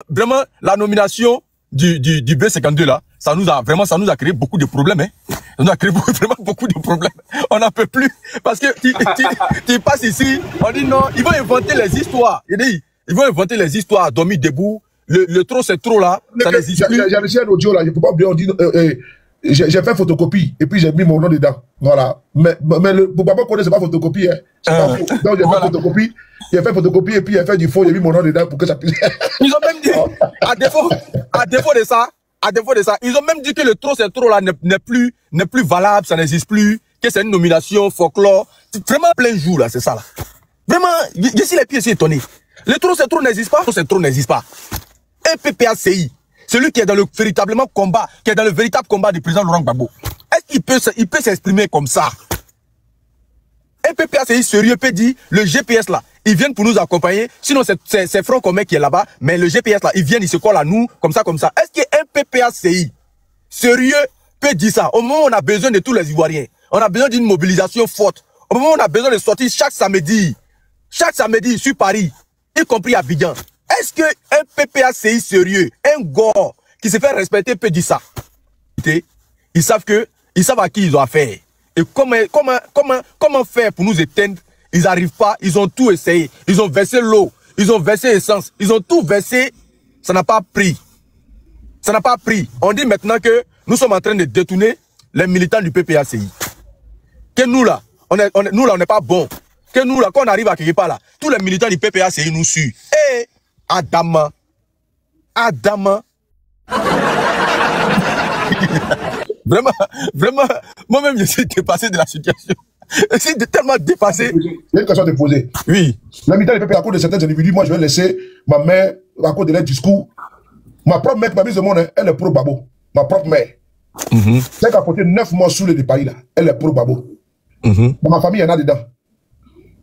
Vraiment, la nomination du B52 là, ça nous a créé beaucoup de problèmes, hein. Ça nous a créé vraiment beaucoup de problèmes. On n'en peut plus. Parce que tu passes ici, on dit non, ils vont inventer les histoires. Ils vont inventer les histoires, dormir debout. Le trop c'est trop là, ça n'existe plus. J'ai reçu un audio là, je ne peux pas oublier, on dit, j'ai fait photocopie et puis j'ai mis mon nom dedans. Voilà. Mais le Baba Condé, c'est pas photocopie, hein. Pas faux. Donc j'ai fait photocopie. J'ai fait photocopie et puis j'ai fait du faux, j'ai mis mon nom dedans pour que ça puisse. Ils ont même dit, à défaut de ça, ils ont même dit que le trop c'est trop là n'est plus valable, ça n'existe plus, que c'est une nomination folklore. C'est vraiment plein jour là, c'est ça là. Vraiment, je suis les pieds étonnés. Le trop c'est trop n'existe pas, le trop c'est trop n'existe pas. MPPACI, celui qui est dans le véritable combat du président Laurent Gbagbo, est-ce qu'il peut s'exprimer comme ça? MPPACI sérieux peut dire, le GPS là, ils viennent pour nous accompagner, sinon c'est Front commun qui est là-bas, mais le GPS là, ils viennent, ils se collent à nous, comme ça. Est-ce que MPPACI sérieux peut dire ça? Au moment où on a besoin de tous les Ivoiriens, on a besoin d'une mobilisation forte, au moment où on a besoin de sortir chaque samedi sur Paris, y compris à Abidjan. Est-ce que un PPACI sérieux, un gore qui se fait respecter peut dire ça? Ils savent à qui ils ont affaire. Et comment faire pour nous éteindre? Ils n'arrivent pas, ils ont tout essayé. Ils ont versé l'eau, ils ont versé l'essence, ils ont tout versé. Ça n'a pas pris. Ça n'a pas pris. On dit maintenant que nous sommes en train de détourner les militants du PPACI. Que nous là, on n'est pas bon. Que nous là, quand on arrive à quelque part là, tous les militants du PPACI nous suivent. Et Adama. Vraiment, moi-même, je suis dépassé de la situation. Je suis tellement dépassé. Il y a une question à te poser. Oui. La militant du PPA, à cause de certains individus, moi, je vais laisser ma mère, à cause de leur discours. Ma propre mère, ma mise au monde, elle est pro-Babo. Ma propre mère. Celle qui a porté 9 mois sous le pays, là, elle est pro-Babo. Dans ma famille, il y en a dedans.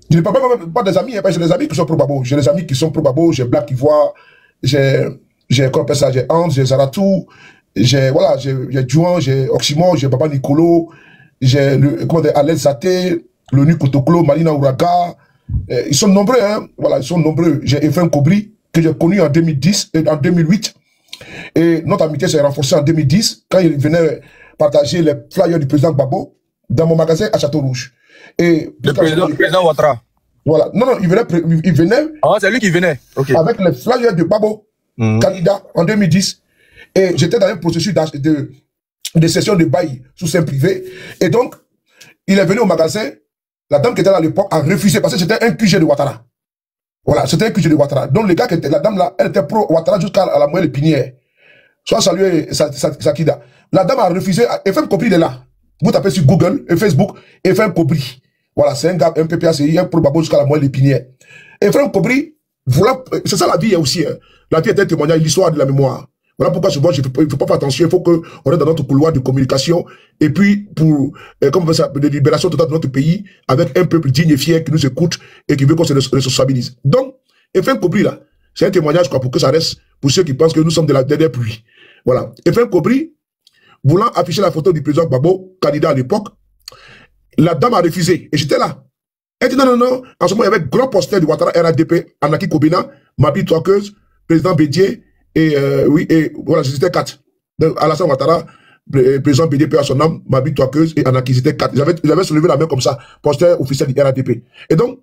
Je ne parle même pas des amis, j'ai des amis qui sont pro-Babo. J'ai des amis qui sont pro-Babo, j'ai Black Ivoire, j'ai Hans, j'ai Zaratou, j'ai Juan, j'ai Oxymon, j'ai Baba Nicolo, j'ai Alain Saté, l'ONU Kotoklo, Malina Ouraga. Ils sont nombreux, hein. Voilà, ils sont nombreux. J'ai Efraim Kobri, que j'ai connu en 2010 et en 2008. Et notre amitié s'est renforcée en 2010, quand il venait partager les flyers du président Gbagbo dans mon magasin à Château-Rouge. Et le président Ouattara. Voilà. Non, il venait. Ah, c'est lui qui venait. Okay. Avec les flyers de Gbagbo, candidat en 2010. Et j'étais dans un processus de session de bail sous sein privé. Et donc, il est venu au magasin. La dame qui était là à l'époque a refusé parce que c'était un QG de Ouattara. Voilà, c'était un QG de Ouattara. Donc, les gars qui étaient, la dame là, elle était pro Ouattara jusqu'à la moelle épinière. Soit salué Sakida. La dame a refusé. FM Kobri, il est là. Vous tapez sur Google et Facebook, FM Kobri. Voilà, c'est un gars, un PPACI, un pro Babo jusqu'à la moelle épinière. FM Kobri, voilà, c'est ça la vie aussi. Hein. La vie est un témoignage, l'histoire de la mémoire. Voilà pourquoi souvent, il ne faut pas faire attention, il faut qu'on est dans notre couloir de communication, et puis pour, comme ça, de libération totale de notre pays, avec un peuple digne et fier qui nous écoute et qui veut qu'on se responsabilise. Donc, FM Kobri, là, c'est un témoignage, quoi, pour que ça reste, pour ceux qui pensent que nous sommes de la dernière pluie. Voilà. FM Kobri, voulant afficher la photo du président Gbagbo, candidat à l'époque, la dame a refusé, et j'étais là. Elle dit non, en ce moment, il y avait grand poster du Ouattara RADP, Anaki Kobina, Mabi Toakeuse, président Bédier, et voilà, c'était 4. Alassane Ouattara, président Bédier, à son âme, Mabi Toakeuse et Anaki, c'était 4. Ils avaient soulevé la main comme ça, poster officiel du RADP. Et donc,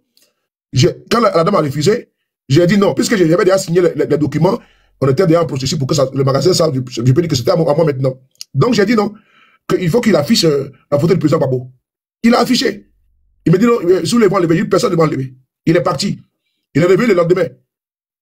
quand la dame a refusé, j'ai dit non, puisque j'avais déjà signé les documents, on était déjà en processus pour que le magasin, ça, je peux dire que c'était à moi maintenant. Donc j'ai dit non, qu'il faut qu'il affiche la photo du président Gbagbo. Il a affiché. Il me dit non, sous les vents levés, personne ne va lever. Il est parti. Il est revenu le lendemain.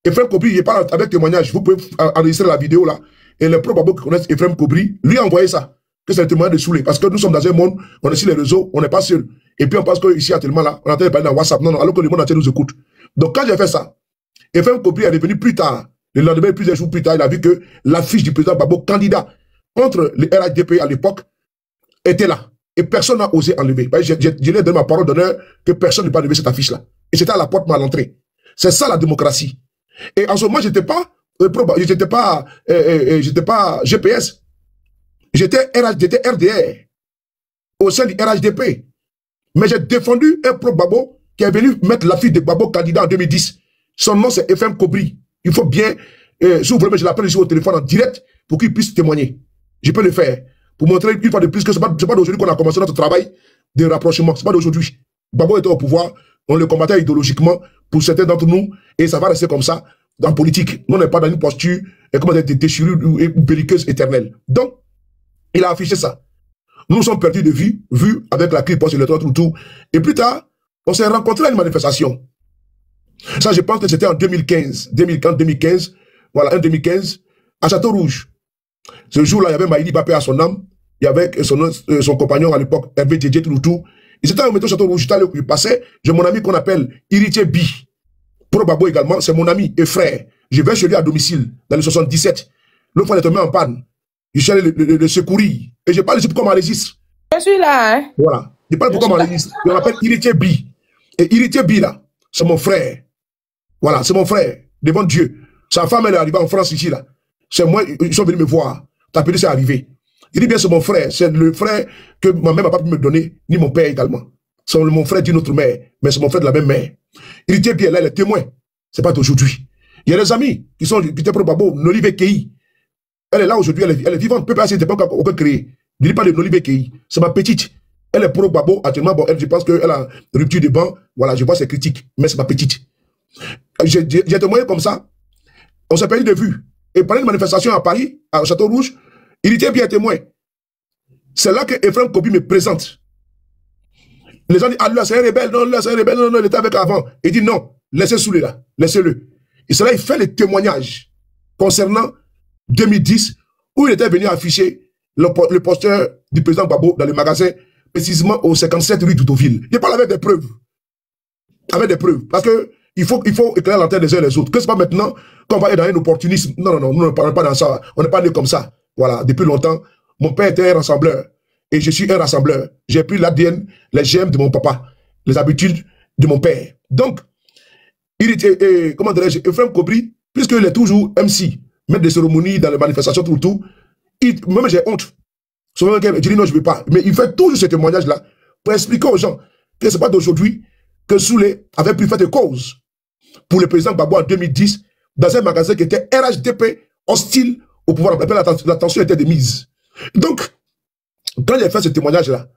Efraim Kobri, il parle avec témoignage. Vous pouvez enregistrer la vidéo là. Et les pro-Babo qui connaissent Efraim Kobri, lui a envoyé ça. Que c'est un témoignage de Soulé. Parce que nous sommes dans un monde, on est sur les réseaux, on n'est pas seul. Et puis on pense qu'ici actuellement là, on entend parler dans WhatsApp. Non, alors que le monde entier nous écoute. Donc quand j'ai fait ça, Efraim Kobri est revenu plus tard. Le lendemain, plusieurs jours plus tard, il a vu que l'affiche du président Gbagbo, candidat contre le RHDP à l'époque, était là. Et personne n'a osé enlever. Je lui ai donné ma parole d'honneur que personne ne peut enlever cette affiche-là. Et c'était à la porte, à l'entrée. C'est ça la démocratie. Et en ce moment, j'étais pas GPS. J'étais RDR. Au sein du RHDP. Mais j'ai défendu un pro-Gbagbo qui est venu mettre l'affiche de Gbagbo candidat en 2010. Son nom, c'est FM Kobri. Il faut bien Et si vous voulez, je l'appelle ici au téléphone en direct pour qu'il puisse témoigner. Je peux le faire. Pour montrer une fois de plus que ce n'est pas d'aujourd'hui qu'on a commencé notre travail de rapprochement. Ce n'est pas d'aujourd'hui. Gbagbo était au pouvoir, on le combattait idéologiquement pour certains d'entre nous, et ça va rester comme ça dans la politique. Nous, on n'est pas dans une posture de déchirure ou belliqueuse éternelle. Donc, il a affiché ça. Nous nous sommes perdus de vue avec la crise post-électorale, tout. Et plus tard, on s'est rencontrés à une manifestation. Ça, je pense que c'était en 2015. 2015, voilà, en 2015, à Château-Rouge. Ce jour-là, il y avait Maïli Bapé à son âme. Il y avait son compagnon à l'époque, Hervé Djedje, tout. Ils étaient au métro Château-Rouge. Il passait. J'ai mon ami qu'on appelle Iritier Bi. Pro Babo également, c'est mon ami et frère. Je vais chez lui à domicile, dans le 77. L'autre fois, il est tombé en panne. Je suis allé le secourir. Et je parle ici pourquoi on m'enregistre. Je suis là, hein. Voilà. Je parle pourquoi on m'enregistre. On l'appelle Iritier Bi. Et Iritier Bi, là, c'est mon frère. Voilà, c'est mon frère, devant Dieu. Sa femme, elle est arrivée en France ici, là. C'est moi, ils sont venus me voir. T'as appelé, c'est arrivé. Il dit bien, c'est mon frère. C'est le frère que ma mère n'a pas pu me donner, ni mon père également. C'est mon frère d'une autre mère, mais c'est mon frère de la même mère. Il était bien là, il est témoin. C'est pas d'aujourd'hui. Il y a des amis qui étaient pour Babo, Nolive Kei. Elle est là aujourd'hui, elle est vivante. Peut pas essayer de pas encore créer. Ne dis pas de Nolive Kei. C'est ma petite. Elle est pro Babo. Actuellement, bon, je pense qu'elle a rupture de banc. Voilà, je vois ses critiques. Mais c'est ma petite. J'ai témoigné comme ça. On s'est perdu de vue. Et pendant une manifestation à Paris, à Château-Rouge, il était bien témoin. C'est là que Ephraim Kobi me présente. Les gens disent, ah là, c'est un rebelle, non, là, c'est un rebelle, non, il était avec avant. Il dit, non, laissez-le là, laissez-le. Et c'est là, il fait les témoignages concernant 2010, où il était venu afficher le poster du président Gbagbo dans le magasin, précisément au 57 rue d'Outoville. Il parle avec des preuves. Avec des preuves. Parce que il faut éclairer la tête des uns et des autres. Que c'est pas maintenant qu'on va être dans un opportunisme. Non, non, non, nous ne parlons pas dans ça. On n'est pas né comme ça. Voilà, depuis longtemps, mon père était un rassembleur. Et je suis un rassembleur. J'ai pris l'ADN, les gemmes de mon papa, les habitudes de mon père. Donc, il était, comment dirais-je, Ephraim Kobi, puisqu'il est toujours MC, maître de cérémonie dans les manifestations, tout, moi j'ai honte. Souvent, je dis non, je ne veux pas. Mais il fait toujours ce témoignage-là pour expliquer aux gens que ce n'est pas d'aujourd'hui que Soulé avait pris fait de cause pour le président Gbagbo en 2010 dans un magasin qui était RHDP hostile au pouvoir. La tension était de mise. Donc, quand j'ai fait ce témoignage-là,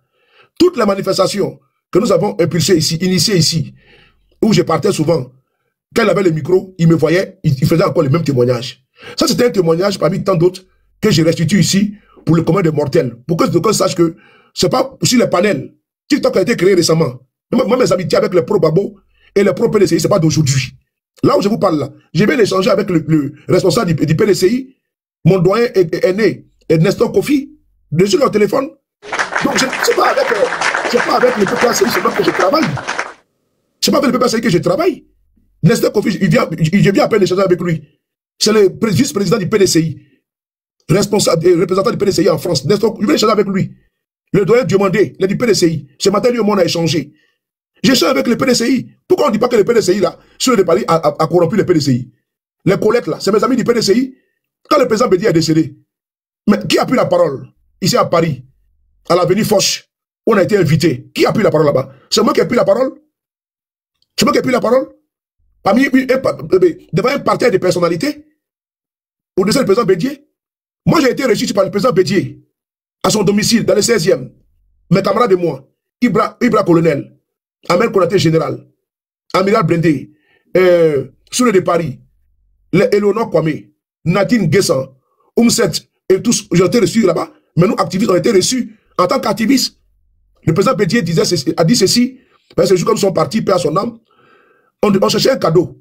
toutes les manifestations que nous avons impulsées ici, initiées ici, où je partais souvent, quand il avait le micro, il me voyait, il faisait encore le même témoignage. Ça, c'était un témoignage parmi tant d'autres que je restitue ici pour le commun des mortels. Pour que quelqu'un sache que ce n'est pas sur les panels. TikTok a été créé récemment. Moi, mes amitiés avec les pro-Babo et les pro-PDCI, ce n'est pas d'aujourd'hui. Là où je vous parle là, j'ai bien échangé avec le responsable du PDCI, mon doyen aîné, Nestor Kofi, dessus leur téléphone. Donc, ce n'est pas avec le PPACI seulement que je travaille. Ce n'est pas avec le PPACI que je travaille. Nestor Kofi, j'ai bien à peine échanger avec lui. C'est le vice-président du PDCI, représentant du PDCI en France. Nestor, je vais échanger avec lui. Le doyen Diomandé, il est du PDCI. Ce matin, lui et moi, on a échangé. J'échange avec le PDCI. Pourquoi on ne dit pas que le PDCI, là, sur le Paris, a corrompu le PDCI? Les collègues, là, c'est mes amis du PDCI. Quand le président Bédier est décédé, mais qui a pris la parole? Ici à Paris, à l'avenue Foch, on a été invité. Qui a pris la parole là-bas? C'est moi qui ai pris la parole? C'est moi qui ai pris la parole? Devant un parterre de personnalités, au-dessus du président Bédier. Moi, j'ai été reçu par le président Bédier, à son domicile, dans le 16e. Mes camarades et moi, Ibra Colonel, Amel Konaté Général, Amiral Blendé, Soule de Paris, Eleonore Kwame, Nadine Guessan, Oumset, et tous, j'ai été reçus là-bas. Mais nous, activistes, on a été reçus en tant qu'activistes. Le président Bédier a dit ceci, parce que c'est comme son parti, paix à son âme. On cherchait un cadeau.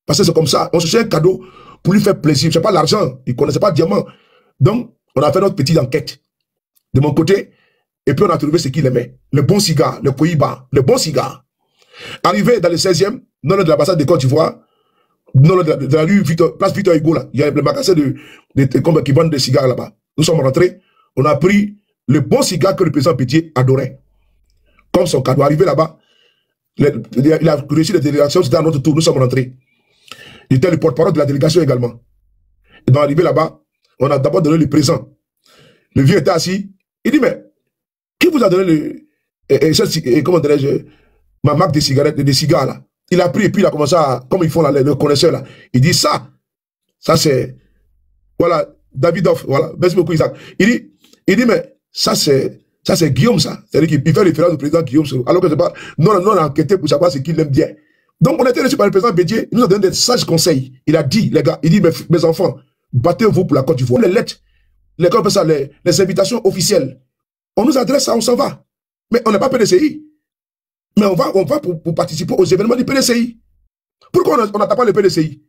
Parce que c'est comme ça. On cherchait un cadeau pour lui faire plaisir. Je ne sais pas l'argent. Il ne connaissait pas le diamant. Donc, on a fait notre petite enquête. De mon côté. Et puis, on a trouvé ce qu'il aimait. Le bon cigare, le Koyiba, le bon cigare. Arrivé dans le 16e, non de l'ambassade de Côte d'Ivoire, non de la rue Place Victor Hugo, là. Il y a le magasin qui vendent des cigares là-bas. Nous sommes rentrés. On a pris le bon cigare que le président Bédier adorait. Comme son cadeau. Arrivé là-bas, il a reçu les délégations, c'était à notre tour, nous sommes rentrés. Il était le porte-parole de la délégation également. Et donc, arrivé là-bas, on a d'abord donné le présent. Le vieux était assis. Il dit, mais, qui vous a donné comment dirais-je, ma marque de cigarettes, des cigares là? Il a pris et puis il a commencé à, comme ils font là, le connaisseur là. Il dit ça, Ça, c'est... Voilà, Davidoff, voilà. Merci beaucoup, Isaac. Il dit, mais ça, c'est Guillaume, ça. C'est-à-dire qu'il fait référence au président Guillaume Soro. Alors que c'est pas... Non, on a enquêté pour savoir ce qu'il aime bien. Donc, on a été reçu par le président Bédié. Il nous a donné des sages conseils. Il a dit, les gars, il dit, mes enfants, battez-vous pour la Côte d'Ivoire. Les lettres, les invitations officielles. On nous adresse ça, on s'en va. Mais on n'est pas PDCI. Mais on va pour participer aux événements du PDCI. Pourquoi on n'attaque pas le PDCI?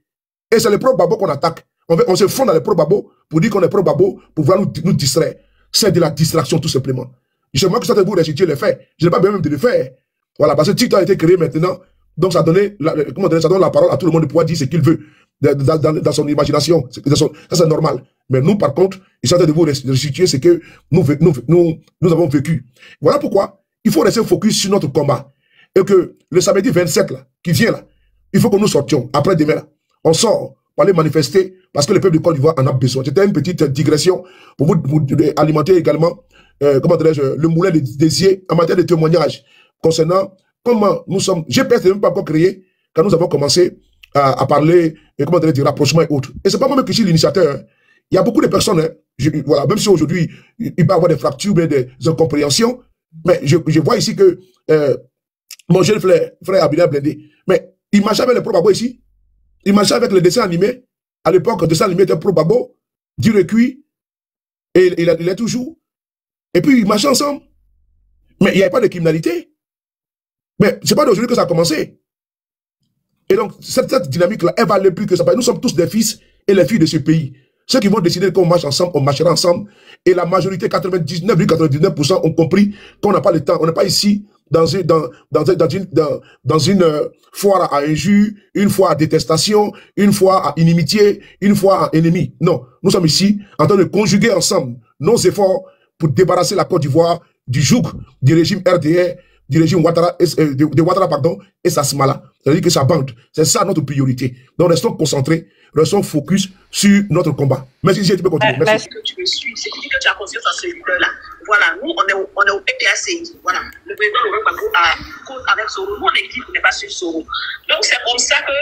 Et c'est les pro-babo qu'on attaque. On se fonde dans les pro-babo pour dire qu'on est pro-babo pour vouloir nous distraire. C'est de la distraction, tout simplement. Je sais moi que ça te vous restituer les faits. Je n'ai pas besoin même de le faire. Voilà, parce que TikTok a été créé maintenant. Donc ça donne la parole à tout le monde de pouvoir dire ce qu'il veut dans son imagination. Ça, c'est normal. Mais nous, par contre, il s'agit de vous restituer ce que nous avons vécu. Voilà pourquoi il faut rester focus sur notre combat. Et que le samedi 27, là, qui vient là, il faut que nous sortions. Après demain, là, on sort pour aller manifester parce que le peuple du Côte d'Ivoire en a besoin. C'était une petite digression pour vous alimenter également le moulin des yeux en matière de témoignages concernant comment nous sommes. GPS n'est même pas encore créé quand nous avons commencé à parler du rapprochement et autres. Et c'est pas moi-même qui suis l'initiateur. Hein. Il y a beaucoup de personnes, hein, voilà, même si aujourd'hui il peut y avoir des fractures, mais des incompréhensions, mais je vois ici que mon jeune frère Abidal Blindé, mais il marchait avec les pro-babo ici, il marchait avec les dessins animés. À l'époque, le dessin animé était pro-babo, du recuit, et il est toujours. Et puis, ils marchaient ensemble. Mais il n'y avait pas de criminalité. Mais ce n'est pas d'aujourd'hui que ça a commencé. Et donc, cette dynamique-là, elle va aller plus que ça. Nous sommes tous des fils et les filles de ce pays. Ceux qui vont décider qu'on marche ensemble, on marchera ensemble. Et la majorité, 99,99% ont compris qu'on n'a pas le temps. On n'est pas ici dans une foire à injure, une foire à détestation, une foire à inimitié, une foire à ennemi. Non, nous sommes ici en train de conjuguer ensemble nos efforts pour débarrasser la Côte d'Ivoire du joug du régime RDR, du régime Ouattara, de Ouattara, pardon, et Sasmala. C'est-à-dire que sa bande. C'est ça notre priorité. Donc restons concentrés, restons focus sur notre combat. Merci, tu peux continuer. Merci. Que tu me suis, c'est que tu as confiance en ce leader-là. Voilà, nous, on est au PPACI. Voilà, le président Laurent Gbagbo a cause avec Soro. Nous, on est qui n'est pas sur Soro. Donc, c'est comme ça que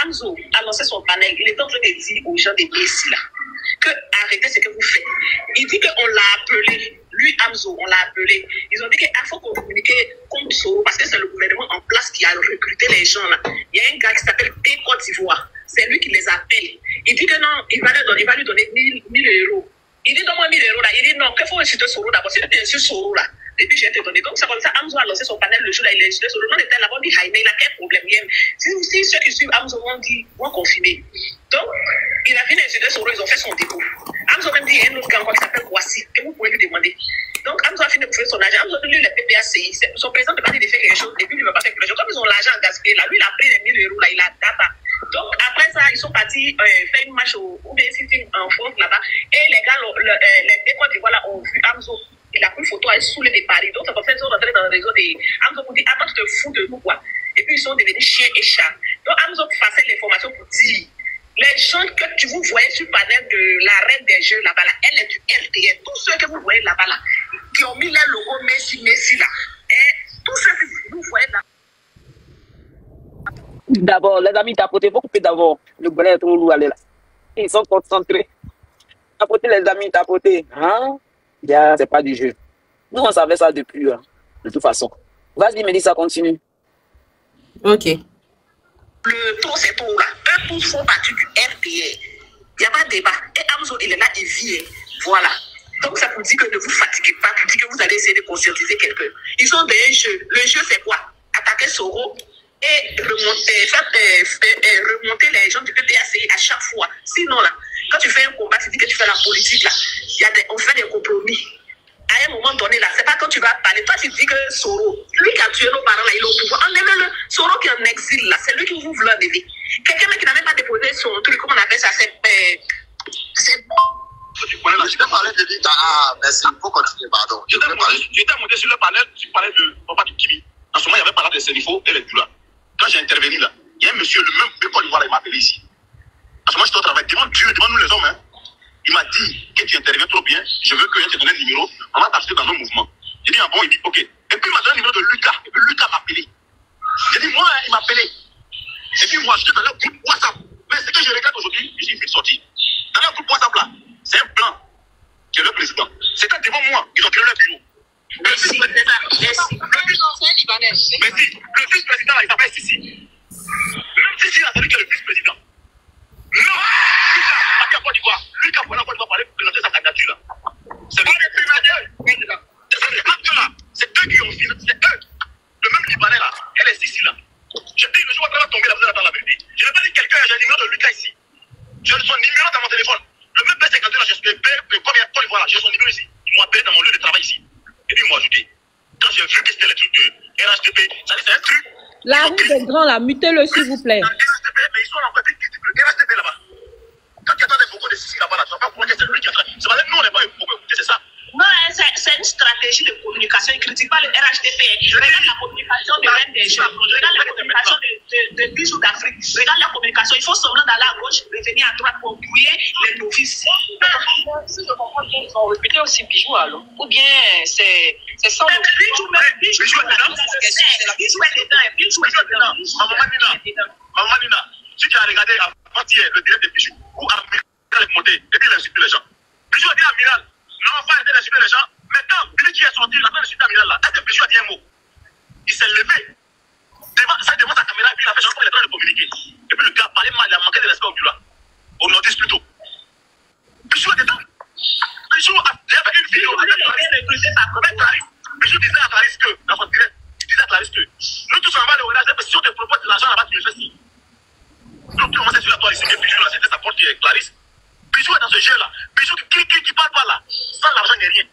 Amzo a lancé son panel. Il est en train de dire aux gens des BSI là que arrêtez ce que vous faites. Il dit qu'on l'a appelé. Lui, Amzo, on l'a appelé. Ils ont dit qu'il faut qu'on communique contre Soro parce que c'est le gouvernement en place qui a recruté les gens là. Il y a un gars qui s'appelle P Côte d'Ivoire. C'est lui qui les appelle. Il dit que non, il va lui donner 1000 euros. Il dit donne-moi 1000 euros là. Il dit non, qu'il faut insulter Soro d'abord. Si tu insultes Soro là, depuis je vais te donner. Donc c'est comme ça, Amzo a lancé son panel le jour là, il a insulté Soro. Le nom était là-bas, on dit Jaime, il a quel problème? Si ceux qui suivent Amzo vont confirmer. Donc, il a fini d'insulter Soro, ils ont fait son dépôt. Amzo même dit, il y a un autre gars qui s'appelle Kwasi, que vous pouvez lui demander. Donc, Amzo a fini de bouffer son argent. Amzo, lui, le PPACI, son président ne peut pas dire de faire quelque chose, et puis il ne veut pas faire quelque chose. Comme ils ont l'argent gaspillé là, lui, il a pris les 1000 euros là, il a data. Donc, après ça, ils sont partis faire une marche ou bien en France là-bas. Et les gars, les Côte d'Ivoire là, ont vu Amzo. Il a pris une photo, elle saoulée de Paris. Donc, ça va faire, ils sont rentrés dans le réseau des Amzo pour dire, attends, tu te fous de nous, quoi. Et puis, ils sont devenus chiens et chats. Donc, Amzo faisait l'information pour dire, les gens que vous voyez sur le panel de la reine des jeux là-bas, là, elle est du RDR. Tous ceux que vous voyez là-bas, là, qui ont mis leur logo Messi là. Et tous ceux que vous voyez là. D'abord, les amis tapotés, il faut couper d'abord. Le bonnet est trop lourd, allez là. Ils sont concentrés. Tapoter les amis tapotés. Hein? C'est pas du jeu. Nous, on savait ça depuis, hein, de toute façon. Vas-y, Mélissa, continue. Ok. Le trop, c'est trop là. Eux tous font partie du RDR. Il n'y a pas de débat. Et Amzo, il est là, il vient. Voilà. Donc, ça vous dit que ne vous fatiguez pas, pour dire que vous allez essayer de conscientiser quelqu'un. Ils ont des jeux. Le jeu, c'est quoi? Attaquer Soro et remonter les gens du PPACI à chaque fois. Sinon, là, quand tu fais un combat, tu dis que tu fais la politique, là, on fait des compromis. À un moment donné, là, c'est pas quand tu vas parler. Toi, tu dis que Soro, lui qui a tué nos parents, là, il est au pouvoir. Enlevez-le. Soro qui est en exil, là, c'est lui qui vous voulez enlever. Quelqu'un qui n'a même pas déposé son truc, comment on appelle ça, c'est bon. Tu t'es parlé de dire, merci, il faut continuer, pardon. Tu t'es monté sur le panel, tu parlais de Papa du Kibi. En ce moment, il y avait parlé de Sénifo et les Dula. Quand j'ai intervenu là, il y a un monsieur, le même de Côte d'Ivoire, il m'a appelé ici. En ce moment, j'étais au travail. Demande Dieu, demande-nous les hommes, hein. Il m'a dit que tu interviens trop bien, je veux que tu te donne le numéro, on va t'acheter dans un mouvement. J'ai dit, ah bon, il dit, ok. Et puis il m'a donné le numéro de Lucas, et puis Lucas m'a appelé. J'ai dit, moi, il m'a appelé. Et puis moi, j'étais dans le groupe WhatsApp. Mais ce que je regarde aujourd'hui, j'ai vu sortir. Dans le groupe WhatsApp là, c'est un blanc qui est le président. C'était devant moi, ils ont créé leur bureau. Le vice-président là, il s'appelle Sissi. Même Sissi là, c'est lui qui est le vice-président. Non, à Côte d'Ivoire, lui qui a pour la Côte d'Ivoire pour aller présenter sa candidature là. C'est pas les primaires. C'est eux qui ont financé, c'est eux. Le même Libanais là, elle est Sissi là. Je dis, le jour où elle va tomber là, vous allez dans la vérité. Je n'ai pas dit quelqu'un, j'ai le numéro de Lucas ici. J'ai son numéro dans mon téléphone. Le même B52 là, j'ai Côte d'Ivoire là, j'ai son numéro ici. Ils m'ont appelé dans mon lieu de travail ici. Et puis ils m'ont ajouté. Quand j'ai vu que c'était le truc de RHTP, ça dit c'est un truc. La roue des grands là, mutez-le s'il vous plaît. RHTP, mais ils sont en fait le RHTP là-bas. Quand tu attends des focaux de Sissi là-bas, là, tu vas pas comprendre que c'est lui qui est en train. C'est parce que nous, on n'est pas beaucoup écoutés, c'est ça. Non, c'est une stratégie de communication. Il ne critique pas le RHTP. Regarde la communication de l'un des gens. Regarde la communication de Bijoux d'Afrique. Regarde la communication. Il faut semblant d'aller à gauche, revenir à droite pour brouiller les novices. Si je comprends bien, ils ont répété aussi Bijoux alors. Ou bien c'est sans le Bijoux est dedans. Bijoux est dedans. Maman Nina, si tu as regardé avant-hier le direct de Bijoux, où Amiral est monté, et puis il a insulté les gens. Bijoux a dit Amiral. Non, pas arrêter d'insulter les gens. Mais quand lui qui est sorti, la fin de l'insulter Amiral là, est-ce que Bijoux a dit un mot? Il s'est levé. Devant sa caméra, et puis il a fait genre qu'il est en train de communiquer. Et puis le gars parlait mal, il a manqué de respect au bureau. Au nordiste plutôt. Bijoux est dedans. Bijoux a fait une vidéo avec Clarisse. Bijoux disait à Clarisse que, dans son direct, il disait à Clarisse que, nous tous on va le relâcher, parce que si on te propose de l'argent là-bas, tu le fais si. Donc tout le monde sait sur la toile ici que Bijoux là, c'était sa porte qui est Clarisse. Bijoux est dans ce jeu-là. Bijoux qui parle pas là. Sans l'argent, il n'y a rien.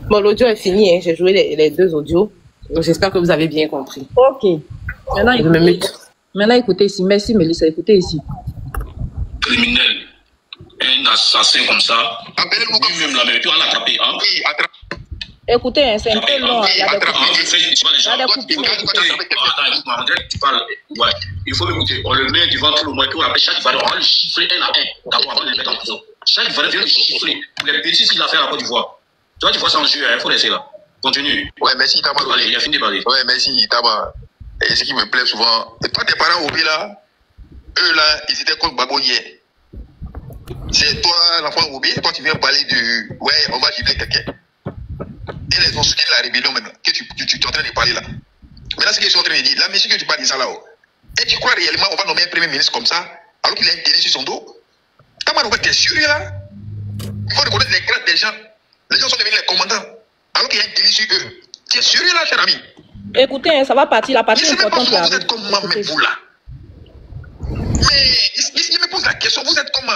Bon, l'audio est fini, hein. J'ai joué les deux audios. J'espère que vous avez bien compris. Ok. Maintenant, Je me mute. maintenant, écoutez ici. Merci, Mélissa. Écoutez ici. Criminel, un assassin comme ça, lui-même la même, tu vas l'attraper, hein? Oui, attrape. Écoutez, hein, c'est un peu long. Il y a des Attends, coupures. il y a des coupures, Attends, écoute-moi, on dirait que tu parles. Ouais, il faut l'écouter. On le met devant tout le monde, puis on appelle chaque valeur, on va le chiffrer un à un, d'abord avant de le mettre en prison. Chaque valeur vient le chiffrer. Pour les petits, qu'il a fait à la Côte d'Ivoire. Tu vois, tu vois ça en jeu, il faut laisser là. Continue. Ouais, merci, Taba. Allez, il a fini de parler. Ouais, merci, Taba. Et ce qui me plaît souvent, et toi, tes parents au là, eux là, ils étaient contre Gbagbo hier. C'est toi, l'enfant Obi, et toi, tu viens parler de. Ouais, on va gifler quelqu'un. Et les ont soutenu la rébellion maintenant, que tu es en train de parler là. Maintenant, ce que je suis en train de dire, là, monsieur, que tu parles de ça là-haut. Et tu crois réellement on va nommer un premier ministre comme ça, alors qu'il a une télé sur son dos? Comment t'es sérieux là? Il faut reconnaître les grades des gens. Les gens sont devenus les commandants, alors qu'il y a une télé sur eux. Tu es sérieux là, cher ami? Écoutez, hein, ça va partir. La partie Je ne sais même pas importante comment là. vous êtes comment, mais vous là. Mais il me pose la question, vous êtes comment?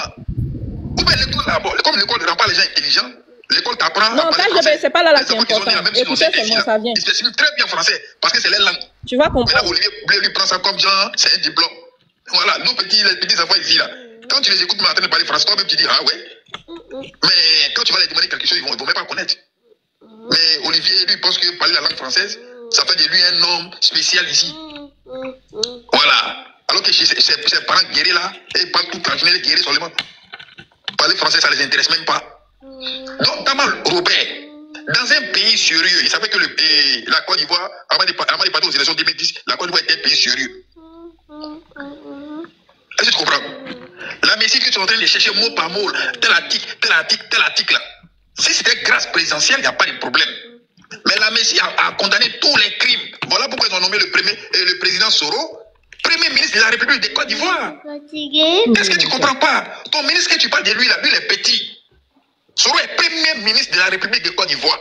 Ou bien l'école là, bon, comme l'école ne rend pas les gens intelligents, l'école t'apprend. Non, quand je vais, c'est pas là qui est important. Écoutez seulement, ça vient. Ils s'expriment très bien français, parce que c'est leur langue. Tu vas Mais là, comprendre. Olivier Blé lui prend ça comme genre, c'est un diplôme. Voilà, nos les petits enfants ici là. Quand tu les écoutes, mais en train de parler français, toi-même tu dis, ah ouais. Mais quand tu vas leur demander quelque chose, ils vont même pas connaître. Mais Olivier, lui, pense que parler la langue française, ça fait de lui un homme spécial ici. Voilà. Alors que ses parents guéris là, ils parlent tout en général guéris seulement. Parler français, ça les intéresse même pas. Donc, Tamal Robert, dans un pays sérieux, il savait que la Côte d'Ivoire, avant de partir aux élections 2010, la Côte d'Ivoire était un pays sérieux. Est-ce que tu comprends? La Messie que tu es en train de chercher mot par mot, tel article là. Si c'était grâce présidentielle, il n'y a pas de problème. Mais la Messie a condamné tous les crimes. Voilà pourquoi ils ont nommé le président Soro premier ministre de la République de Côte d'Ivoire. Est-ce que tu ne comprends pas? Ton ministre que tu parles de lui là, lui il est petit. Soro est premier ministre de la République de Côte d'Ivoire.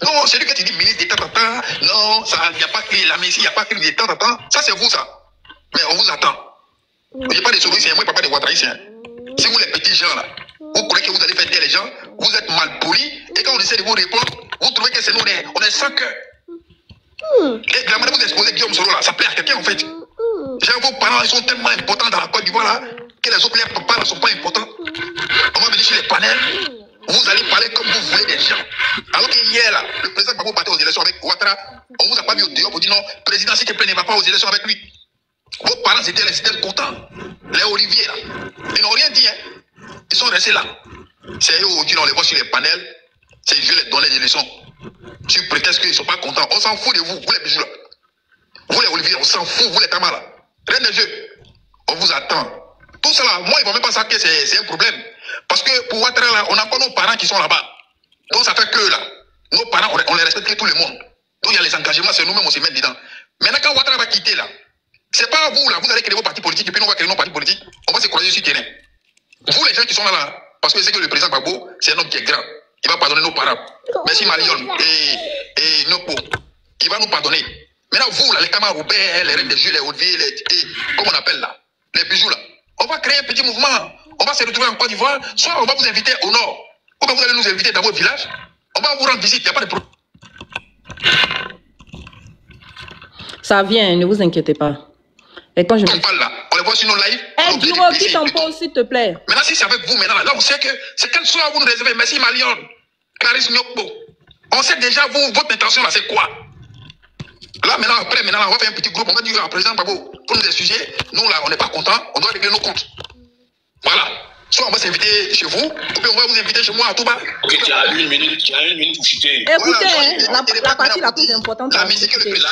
Non, c'est lui que tu dis ministre d'État, non, il n'y a pas que la Messie, il n'y a pas que d'État, ça c'est vous ça. Mais on vous attend. Je n'ai pas de Soro ici, moi papa de Ouattara ici. Si vous les petits gens là, vous croyez que vous allez faire taire les gens, vous êtes mal polis, et quand on essaie de vous répondre, vous trouvez que c'est nous, on est sans cœur. Et la manière dont vous exposez Guillaume Soro là, ça plaît à quelqu'un en fait. Genre, vos parents ils sont tellement importants dans la Côte d'Ivoire là, que les autres papas ne sont pas importants. On va venir sur les panels, vous allez parler comme vous voulez des gens. Alors qu'hier là, le président Gbagbo partait aux élections avec Ouattara, on vous a pas mis au dehors pour dire non, président s'il te plaît ne va pas aux élections avec lui. Vos parents étaient contents. Les Olivier là, ils n'ont rien dit hein. Ils sont restés là. C'est eux aujourd'hui, on les voit sur les panels. C'est je les donner des leçons. Sur prétexte qu'ils ne sont pas contents. On s'en fout de vous, vous les bijoux là. Vous les Olivier, on s'en fout, vous les Kamala. Rien de jeu. On vous attend. Tout ça là, moi, ils ne vont même pas savoir que c'est un problème. Parce que pour Ouattara, là, on a pas nos parents qui sont là-bas. Donc ça fait que là, nos parents, on les respecte que tout le monde. Donc il y a les engagements, c'est nous-mêmes, on se met dedans. Maintenant, quand Ouattara va quitter là, c'est pas vous là, vous allez créer vos partis politiques et puis nous on va créer nos partis politiques. On va se croiser sur le terrain. Vous les gens qui sont là, parce que c'est que le président Gbagbo, c'est un homme qui est grand. Il va pardonner nos parents. Merci Marion et Noko. Il va nous pardonner. Maintenant, vous là, les Kamara Robert, les reines des jeux, les Hautes-Villes, comment on appelle là, les bijoux là. On va créer un petit mouvement. On va se retrouver en Côte d'Ivoire. Soit on va vous inviter au nord. Ou bien vous allez nous inviter dans votre village. On va vous rendre visite. Il n'y a pas de problème. Ça vient, ne vous inquiétez pas. Et quand je on parle là, on les voit sur nos lives. Eh, Duro, quitte ton pause, s'il te plaît. Maintenant, si c'est avec vous, maintenant, là, vous savez que c'est quel soir vous nous réservez. Merci Marion, Clarisse Nyokbo. On sait déjà, vous, votre intention là, c'est quoi? Là, maintenant, après, maintenant, on va faire un petit groupe. On va dire au président Gbagbo, pour nous des sujets, nous là, on n'est pas contents, on doit régler nos comptes. Voilà. Soit on va s'inviter chez vous, ou bien on va vous inviter chez moi à Touba. Ok, tu as une minute pour chuter. Écoutez, voilà, la partie la plus importante. La musique que le président.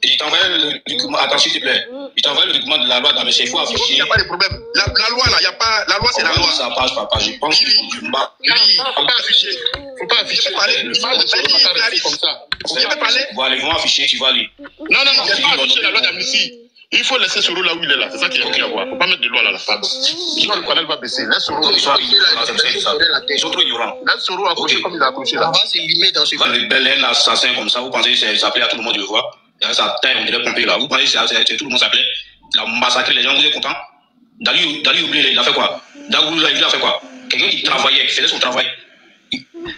Je t'envoie le document. Attends, s'il te plaît. Je t'envoie le document de la loi dans le chef. Il faut afficher. Il n'y a pas de problème. La loi là, il n'y a pas. La loi, c'est la loi. Ça passe, papa. Je pense que tu m'as. Il ne faut pas afficher. Il ne faut pas afficher. Il faut comme ça. Tu peux parler? Voilà, ils vont afficher, tu vas aller. Non, il ne faut pas afficher la loi d'amnistie. Il faut laisser Soro là où il est là. C'est ça qu'il y a à voir. Il ne faut pas mettre de loi là. Sinon, le canal va baisser. Laisse Soro. Ils sont trop ignorants. Laisse Soro accrocher comme il a accroché là. On va se limiter dans ce cas. Les belles assassins comme ça, vous pensez que ça plaît à tout le monde de le voir? Ça taille, on dirait pomper là. Vous pensez que tout le monde s'appelait? Il a massacré les gens, vous êtes contents? Dali oublié, il a fait quoi? Dagoulou là, il a fait quoi? Quelqu'un qui travaillait, qui faisait son travail.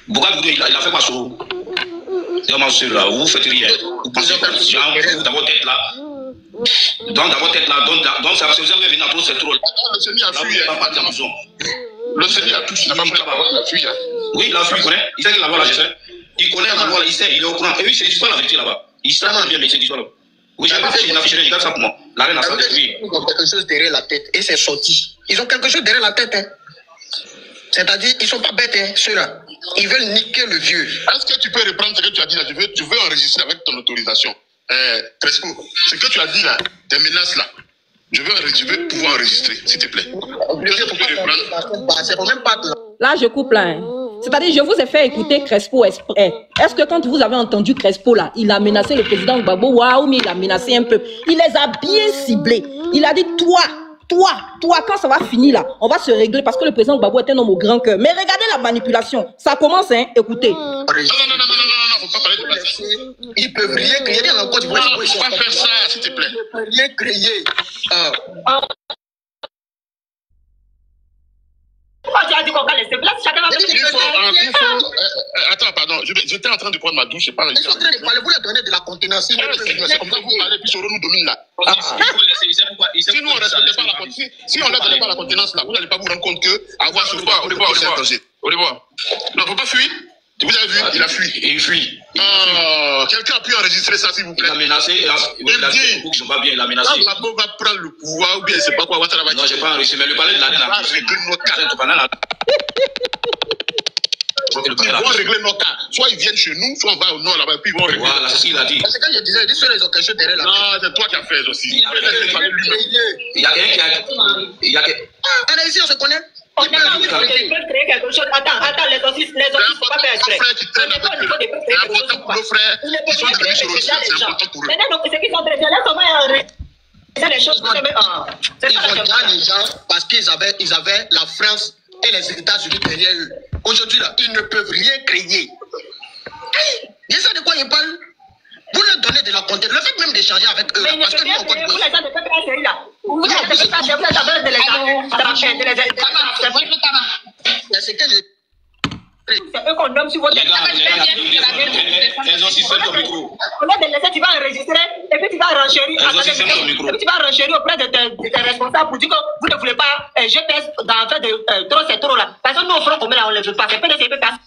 Bogadougou, il a fait quoi Soro? Vraiment, ceux-là, vous faites rien. Vous pensez que vous dans votre tête là? Dans votre tête là, donc ça va se faire venir trop, c'est trop. Le Seigneur a fui. Le Seigneur a tout, il n'a pas fait la parole, il a fui. Oui, il a fui, il connaît. Il sait que la loi là, je sais. Il connaît la loi là, il sait, il est au courant. Et oui, c'est pas la vérité là-bas. Il sait bien, mais c'est du sol. Oui, j'ai pas fait une affiche, regarde ça pour moi. La reine a ça, oui. Ils ont quelque chose derrière la tête et c'est sorti. Ils ont quelque chose derrière la tête, hein. C'est-à-dire, ils sont pas bêtes, hein, ceux-là. Ils veulent niquer le vieux. Est-ce que tu peux reprendre ce que tu as dit là? Je veux enregistrer avec ton autorisation. Crespo, ce que tu as dit là, des menaces là, je veux pouvoir enregistrer, s'il te plaît. C'est même pas de... Là, je coupe là. Hein. C'est-à-dire, je vous ai fait écouter Crespo exprès. Est-ce que quand vous avez entendu Crespo là, il a menacé le président Gbagbo, waouh, mais il a menacé un peu. Il les a bien ciblés. Il a dit, toi, quand ça va finir là, on va se régler parce que le président Gbagbo est un homme au grand cœur. Mais regardez la manipulation. Ça commence, hein, écoutez. Non, faut pas parler de ça. Ils peuvent rien créer dans le code du faut pas faire ça, s'il te plaît. Ils ne peuvent rien créer. Pourquoi tu as dit qu'on va laisser place? Chacun va Attends, pardon. J'étais en train de prendre ma douche. Ils sont en train de parler. Vous leur donnez de la contenance. C'est comme ça que vous parlez, puis Soro nous domine là. Si nous, on ne respectait pas la contenance, si on ne leur donnait pas la contenance là, vous n'allez pas vous rendre compte que avoir ce pouvoir, on les voit. Non, faut pas fuir. Vous avez vu, il a fui. Il fuit. Quelqu'un a pu enregistrer ça, s'il vous plaît. Il a menacé. Il a dit qu'ils sont pas bien, il a menacé. Gbagbo va prendre le pouvoir, ou bien c'est pas quoi, Ouattara va dire. Non, j'ai pas enregistré, mais le palais de la reine a régler nos cas. Ils vont régler nos cas. Soit ils viennent chez nous, soit on va au nord là-bas, puis ils vont régler. Voilà, c'est ce qu'il a dit. C'est quand je disais, ils ont quelque chose derrière la tête. Non, c'est toi qui as fait aussi. Il y a quelqu'un qui a... Ici, on se connaît. On n'est pas obligé de créer quelque chose. Attends, les autres, c'est pas faire exprès. C'est important pour nos frères qui sont devenus sur le site, c'est important pour eux. Maintenant, c'est qu'ils sont très bien. Là, comment c'est des choses. Ils ont gagné les gens parce qu'ils avaient la France et les États-Unis derrière eux. Aujourd'hui, là, ils ne peuvent rien créer. Ils savent de quoi ils parlent. Vous leur donnez de la contenance. Le fait même d'échanger avec eux. Mais parce que nous, on compte vous, les gens de PPS, là. Vous êtes de PPS, vous êtes avec de les c'est eux qu'on nomme sur votre... Elles ont aussi fait ton micro. On va te laisser, tu vas enregistrer, et puis tu vas renchérir. Et puis tu vas renchérir auprès de tes responsables pour dire que vous ne voulez pas GPS dans le fait de trop c'est trop là. Parce que nous, on fera comme là, on ne le veut pas. C'est pas des PPS.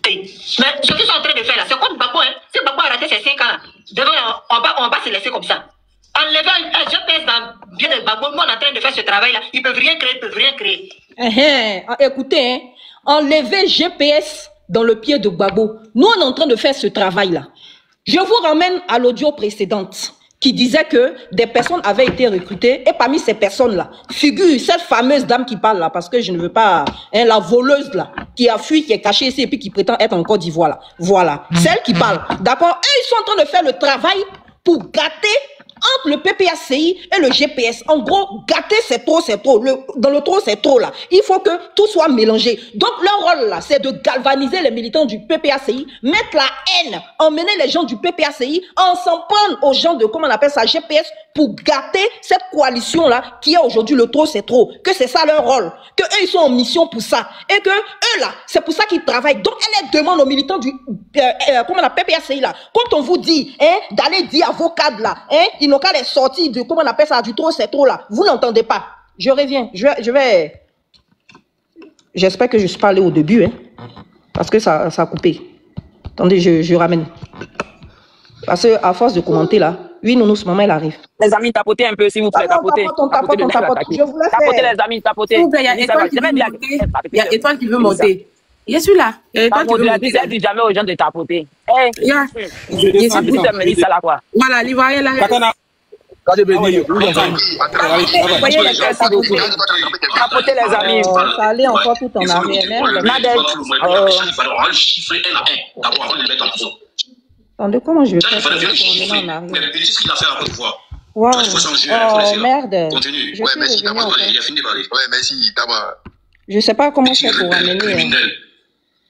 Mais ce qu'ils sont en train de faire là, c'est comme Gbagbo, hein. Si Gbagbo a raté ses 5 ans, on va pas se laisser comme ça. Enlever un GPS dans bien de Gbagbo, nous on est en train de faire ce travail là, ils peuvent rien créer, Écoutez, hein, enlever GPS dans le pied de Gbagbo. Nous on est en train de faire ce travail là. Je vous ramène à l'audio précédente qui disait que des personnes avaient été recrutées et parmi ces personnes-là figure cette fameuse dame qui parle là, parce que je ne veux pas, hein, la voleuse là, qui a fui, qui est cachée ici et puis qui prétend être en Côte d'Ivoire là. Voilà, celle qui parle. D'accord? Et ils sont en train de faire le travail pour gâter entre le PPACI et le GPS. En gros, gâter c'est trop, c'est trop. Dans le trop, c'est trop là. Il faut que tout soit mélangé. Donc leur rôle là, c'est de galvaniser les militants du PPACI, mettre la haine, emmener les gens du PPACI, en s'en prendre aux gens de, comment on appelle ça, GPS, pour gâter cette coalition là, qui est aujourd'hui le trop, c'est trop. Que c'est ça leur rôle. Que eux, ils sont en mission pour ça. Et que eux là, c'est pour ça qu'ils travaillent. Donc elle demande aux militants du, comment on appelle PPACI là, quand on vous dit, hein, d'aller dire à vos cadres là, hein, ils n'ont qu'à les sortir de, comment on appelle ça, du trop, c'est trop là. Vous n'entendez pas. Je reviens. Je vais. J'espère que je suis pas allé au début, hein, parce que ça a coupé. Attendez, je ramène. Parce que à force de commenter là, oui, nous, ce moment, elle arrive. Les amis, tapotez un peu, s'il vous plaît. Tapotez. Tapote. Je vous laisse tapotez, les amis, tapotez. S'il vous plaît, il y a Étoile qui veut monter. Il est celui-là. Il y a Étoile qui veut monter. Je dis jamais aux gens de tapoter. Voilà, l'Ivoirien là. Tapotez les amis. Ça allait encore tout en arrière. Attendez, comment je vais faire ça? Wow. Oh merde. Continue. Ouais, merci d'abord. Il a fini de parler. Ouais, merci d'abord. Je sais pas comment faire pour ramener.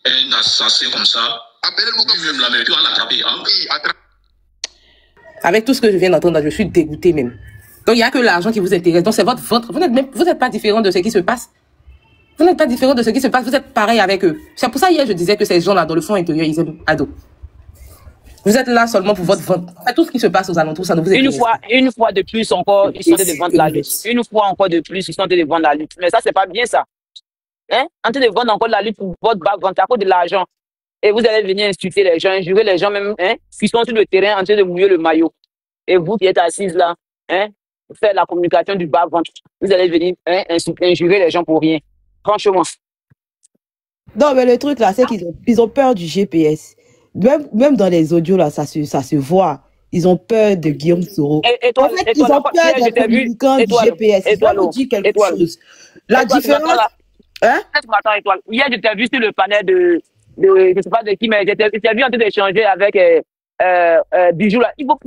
Un assassin comme ça. Appelez-le la même, puis on l'a attrapé. Avec tout ce que je viens d'entendre, je suis dégoûté même. Donc il n'y a que l'argent qui vous intéresse. Donc c'est votre ventre. Vous n'êtes pas différent de ce qui se passe. Vous n'êtes pas différent de ce qui se passe. Vous êtes pareil avec eux. C'est pour ça hier je disais que ces gens-là, dans le fond intérieur, ils aiment ado. Vous êtes là seulement pour votre ventre. Tout ce qui se passe aux alentours, ça ne vous intéresse pas. Une fois de plus encore, ils sont en train de vendre la lutte. Une fois encore de plus, ils sont en train de vendre la lutte. Mais ça, c'est pas bien ça. Hein? En train de vendre encore la lutte pour votre background, à cause de l'argent. Et vous allez venir insulter les gens, injurer les gens même, hein, qui sont sur le terrain en train de mouiller le maillot. Et vous qui êtes assises là, hein, faire la communication du background, vous allez venir, hein, injurer les gens pour rien. Franchement. Non, mais le truc là, c'est qu'ils ont peur du GPS. Même dans les audios là, ça se voit. Ils ont peur de Guillaume Soro. En fait, ils ont peur des communicants du GPS. Ils doivent nous dire quelque chose. La différence... Hein? Hier, je t'ai vu sur le panel de je sais pas de qui, mais je t'ai vu en train d'échanger avec Bijou là. Il faut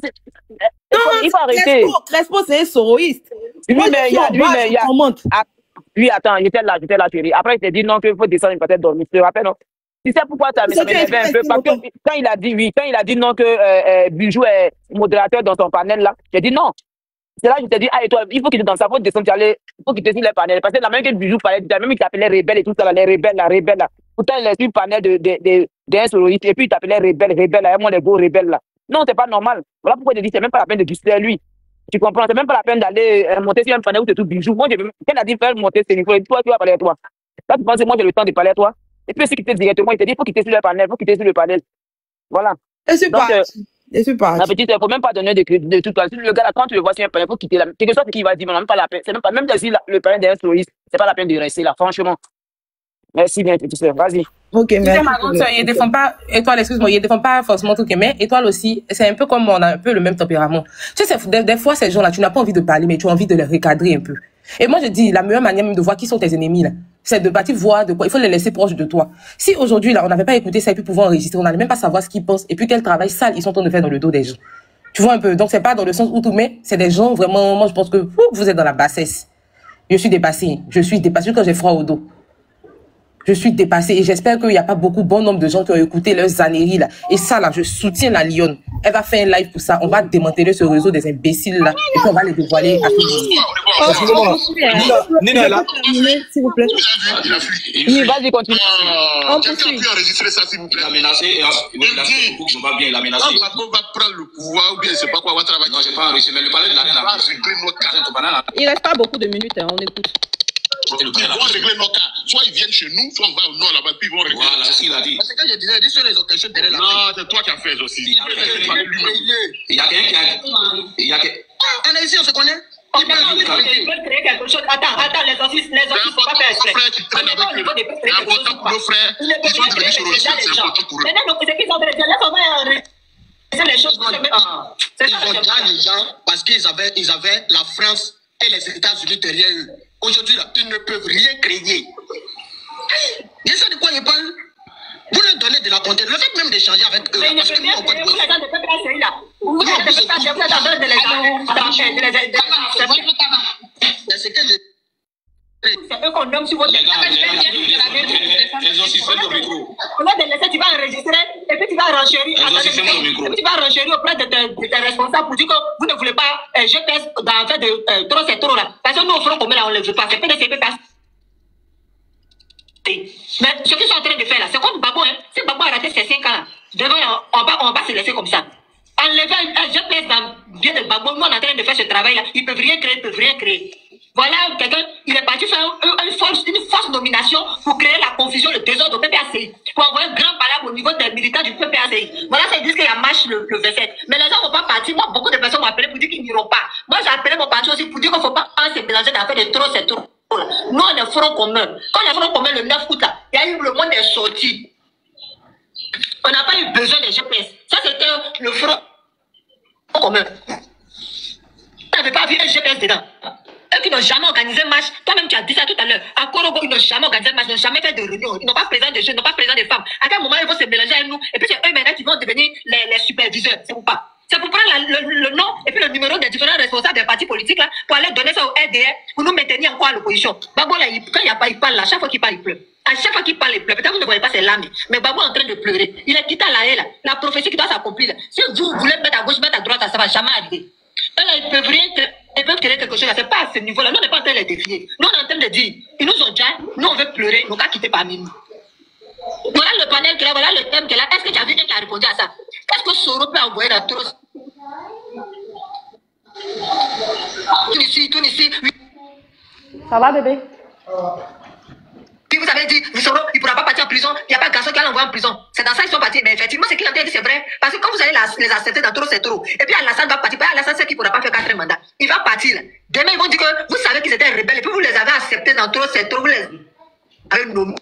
arrêter. Crespo, c'est un soroïste. Oui, attends, j'étais là, chérie. Après, il t'a dit non, qu'il faut descendre, peut-être dormir. Tu te rappelles, non? Tu sais pourquoi ça m'énervait un peu? Parce que quand il a dit non que Bijou est modérateur dans son panel là, j'ai dit non. C'est là que je t'ai dit, ah, et toi, il faut qu'il te dans sa faute descendre, il faut qu'il te suive les panels. Parce que la même que Bijou parlait, même il t'appelait rebelle et tout ça, les rebelles là. Pourtant, il est sur le panel d'un soroïste, et puis il t'appelait rebelle, là, moi les beaux rebelles là. Non, c'est pas normal. Voilà pourquoi je dis, c'est même pas la peine de distraire lui. Tu comprends? C'est même pas la peine d'aller monter sur un panel où tu es tout Bijou. Moi, quand il a dit faire monter, c'est toi, tu vas parler à toi. Là, tu penses que moi, j'ai le temps de parler à toi. Et puis, ce qui te directement, il te dit, il faut quitter sur le panel, Voilà. Et c'est pas. La petite, il ne faut même pas donner de tout. Le gars, là, quand tu le vois sur un panel, il faut quitter là. Quelque chose qu'il va dire, mais même pas la peine. C'est même pas, même si le panel d'un soroïste, c'est pas la peine de rester là, franchement. Merci bien, tu sais, vas-y. Ok, merci. Il défend pas, Étoile, excuse-moi, il défend pas forcément tout, mais Étoile aussi, c'est un peu comme on a un peu le même tempérament. Tu sais, des fois, ces gens-là, tu n'as pas envie de parler, mais tu as envie de les recadrer un peu. Et moi, je dis, la meilleure manière même de voir qui sont tes ennemis, là, c'est de partir voir de quoi. Il faut les laisser proches de toi. Si aujourd'hui, là, on n'avait pas écouté ça et puis pouvoir enregistrer, on n'allait même pas savoir ce qu'ils pensent et puis quel travail sale ils sont en train de faire dans le dos des gens. Tu vois un peu. Donc, c'est pas dans le sens où tout, mais c'est des gens vraiment, moi, je pense que vous êtes dans la bassesse. Je suis dépassée quand j'ai froid au dos. Je suis dépassée et j'espère qu'il n'y a pas beaucoup bon nombre de gens qui ont écouté leurs âneries là. Et ça là, je soutiens la lionne. Elle va faire un live pour ça. On va démanteler ce réseau des imbéciles là et puis on va les dévoiler à tout le monde. Nina est là. S'il vous plaît. Vas-y, continue. Quelqu'un peut enregistrer ça, s'il vous plaît. Il a menacé et beaucoup qui sont pas bien. Il a menacé. On va prendre le pouvoir ou bien je sais pas quoi, on va travailler. Non, j'ai pas enregistré, mais le palais de la reine. Il reste pas beaucoup de minutes, on écoute. Ils vont régler nos cas. Soit ils viennent chez nous, soit on va au nord là-bas, puis ils vont régler. Voilà, c'est ce qu'il a dit. C'est quand je disais, sur les occasions derrière la. Non, c'est toi qui as fait aussi. Il y a quelqu'un qui a. On est ici, on se connaît. Ils veulent créer quelque chose. Attends, les offices, sont pas faits. Nos frères qui traînent avec eux. C'est important pour nos frères. Ils sont devenus sur le site, c'est important pour eux. Maintenant, c'est qu'ils ont laisse on va changer les choses. Ils ont déjà les gens parce qu'ils avaient la France et les États-Unis derrière eux. Aujourd'hui, là, ils ne peuvent rien créer. Ils savent de quoi ils parlent. Vous leur donnez de la confiance. Le fait même d'échanger avec eux. Mais Parce que nous, on peut vous êtes dans le PPSI là. Vous êtes dans le PPSI, vous êtes en train de les c'est que c'est eux qu'on nomme sur votre... Les gars, elles ont système de micro. On va te laisser, tu vas enregistrer et puis tu vas renchérir. Elles ont système de micro. Tu vas renchérir auprès de tes responsables pour dire que vous ne voulez pas GPS dans fait de trop c'est trop là. Parce que nous, au front commun là, on ne le veut pas. C'est PDCP passe. Mais ce qu'ils sont en train de faire là, c'est comme Babo, hein. Si Babo a raté ses 5 ans là, devant, on va pas se laisser comme ça. Enlever un GPS dans bien de Babo, nous on est en train de faire ce travail là, ils peuvent rien créer, Voilà, quelqu'un, il est parti faire une fausse nomination pour créer la confusion, le désordre au PPACI, pour envoyer un grand palabre au niveau des militants du PPACI. Voilà, ça dit qu'il y a marche le 27. Mais les gens ne vont pas partir. Moi, beaucoup de personnes m'ont appelé pour dire qu'ils n'iront pas. Moi, j'ai appelé mon parti aussi pour dire qu'il ne faut pas se mélanger dans l'affaire de trop, c'est trop. Nous, on est front commun. Quand on est front commun le 9 août, là, il y a eu le monde est sorti. On n'a pas eu besoin de GPS. Ça, c'était le front commun. On n'avait pas vu un GPS dedans. Eux qui n'ont jamais organisé marche, toi-même tu as dit ça tout à l'heure, à Korogo, ils n'ont jamais organisé marche, ils n'ont jamais fait de réunion, ils n'ont pas présent de jeunes, ils n'ont pas présent de femmes. À quel moment ils vont se mélanger avec nous, et puis c'est eux maintenant qui vont devenir les superviseurs, c'est pour pas. C'est pour prendre le nom et puis le numéro des différents responsables des partis politiques là, pour aller donner ça au RDR, pour nous maintenir encore à l'opposition. Babo là, quand il parle là, chaque fois qu'il parle, il pleure. À chaque fois qu'il parle, il pleure. Peut-être que vous ne voyez pas ses larmes, mais Babo est en train de pleurer. Il est quitté à la haie là, la prophétie qui doit s'accomplir. Si vous voulez mettre à gauche, mettre à droite, ça ne va jamais arriver. Là, ils peuvent rien, ils peuvent créer quelque chose là. C'est pas à ce niveau-là. Nous, on n'est pas en train de les défier. Nous, on est en train de dire, ils nous ont déjà, nous, on veut pleurer, nous, on va quitter parmi nous. Voilà le panel qui est là, voilà le thème qui est là. Est-ce que tu as vu quelqu'un qui a répondu à ça? Qu'est-ce que Soro peut envoyer dans trop? Tout ici, oui. Ça va, bébé? Puis vous avez dit, Soro, il ne pourra pas partir en prison. Il n'y a pas de garçon qui va l'envoyer en prison. C'est dans ça qu'ils sont partis. Mais effectivement, ce qu'il a dit, c'est vrai. Parce que quand vous allez les accepter dans trop, c'est trop. Et puis Alassane va partir. Alassane sait qu'il ne pourra pas faire 4 mandats. Il va partir. Demain, ils vont dire que vous savez qu'ils étaient rebelles. Et puis vous les avez acceptés dans trop, c'est trop. Vous les avez nommés.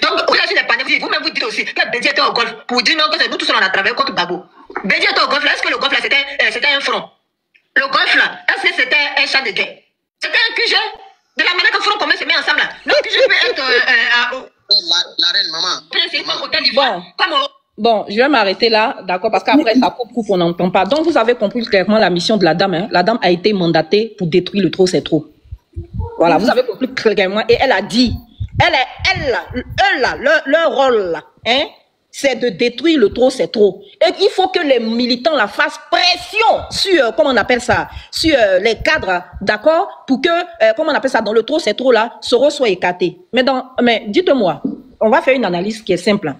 Donc, aujourd'hui, les panneaux, vous-même vous dites aussi que Bédi était au golf pour dire non, que c'est nous tous on a travaillé contre Babo. Bédi était au golf là, est-ce que le golf là c'était un front? Le golf là, est-ce que c'était un champ de guerre? C'était un QG? De la manière que front commun se met ensemble là. Le QG peut être la reine, maman. C'est comme au Côte d'Ivoire. Bon, je vais m'arrêter là, d'accord, parce qu'après ça coupe, on n'entend pas. Donc vous avez compris clairement la mission de la dame. Hein. La dame a été mandatée pour détruire le trop, c'est trop. Voilà, vous avez compris clairement. Et elle a dit, leur rôle là, hein, c'est de détruire le trop, c'est trop. Et il faut que les militants la fassent pression sur, comment on appelle ça, sur les cadres, d'accord, pour que, comment on appelle ça, dans le trop, c'est trop là, Soro soit écarté. Mais dites-moi, on va faire une analyse qui est simple. Hein.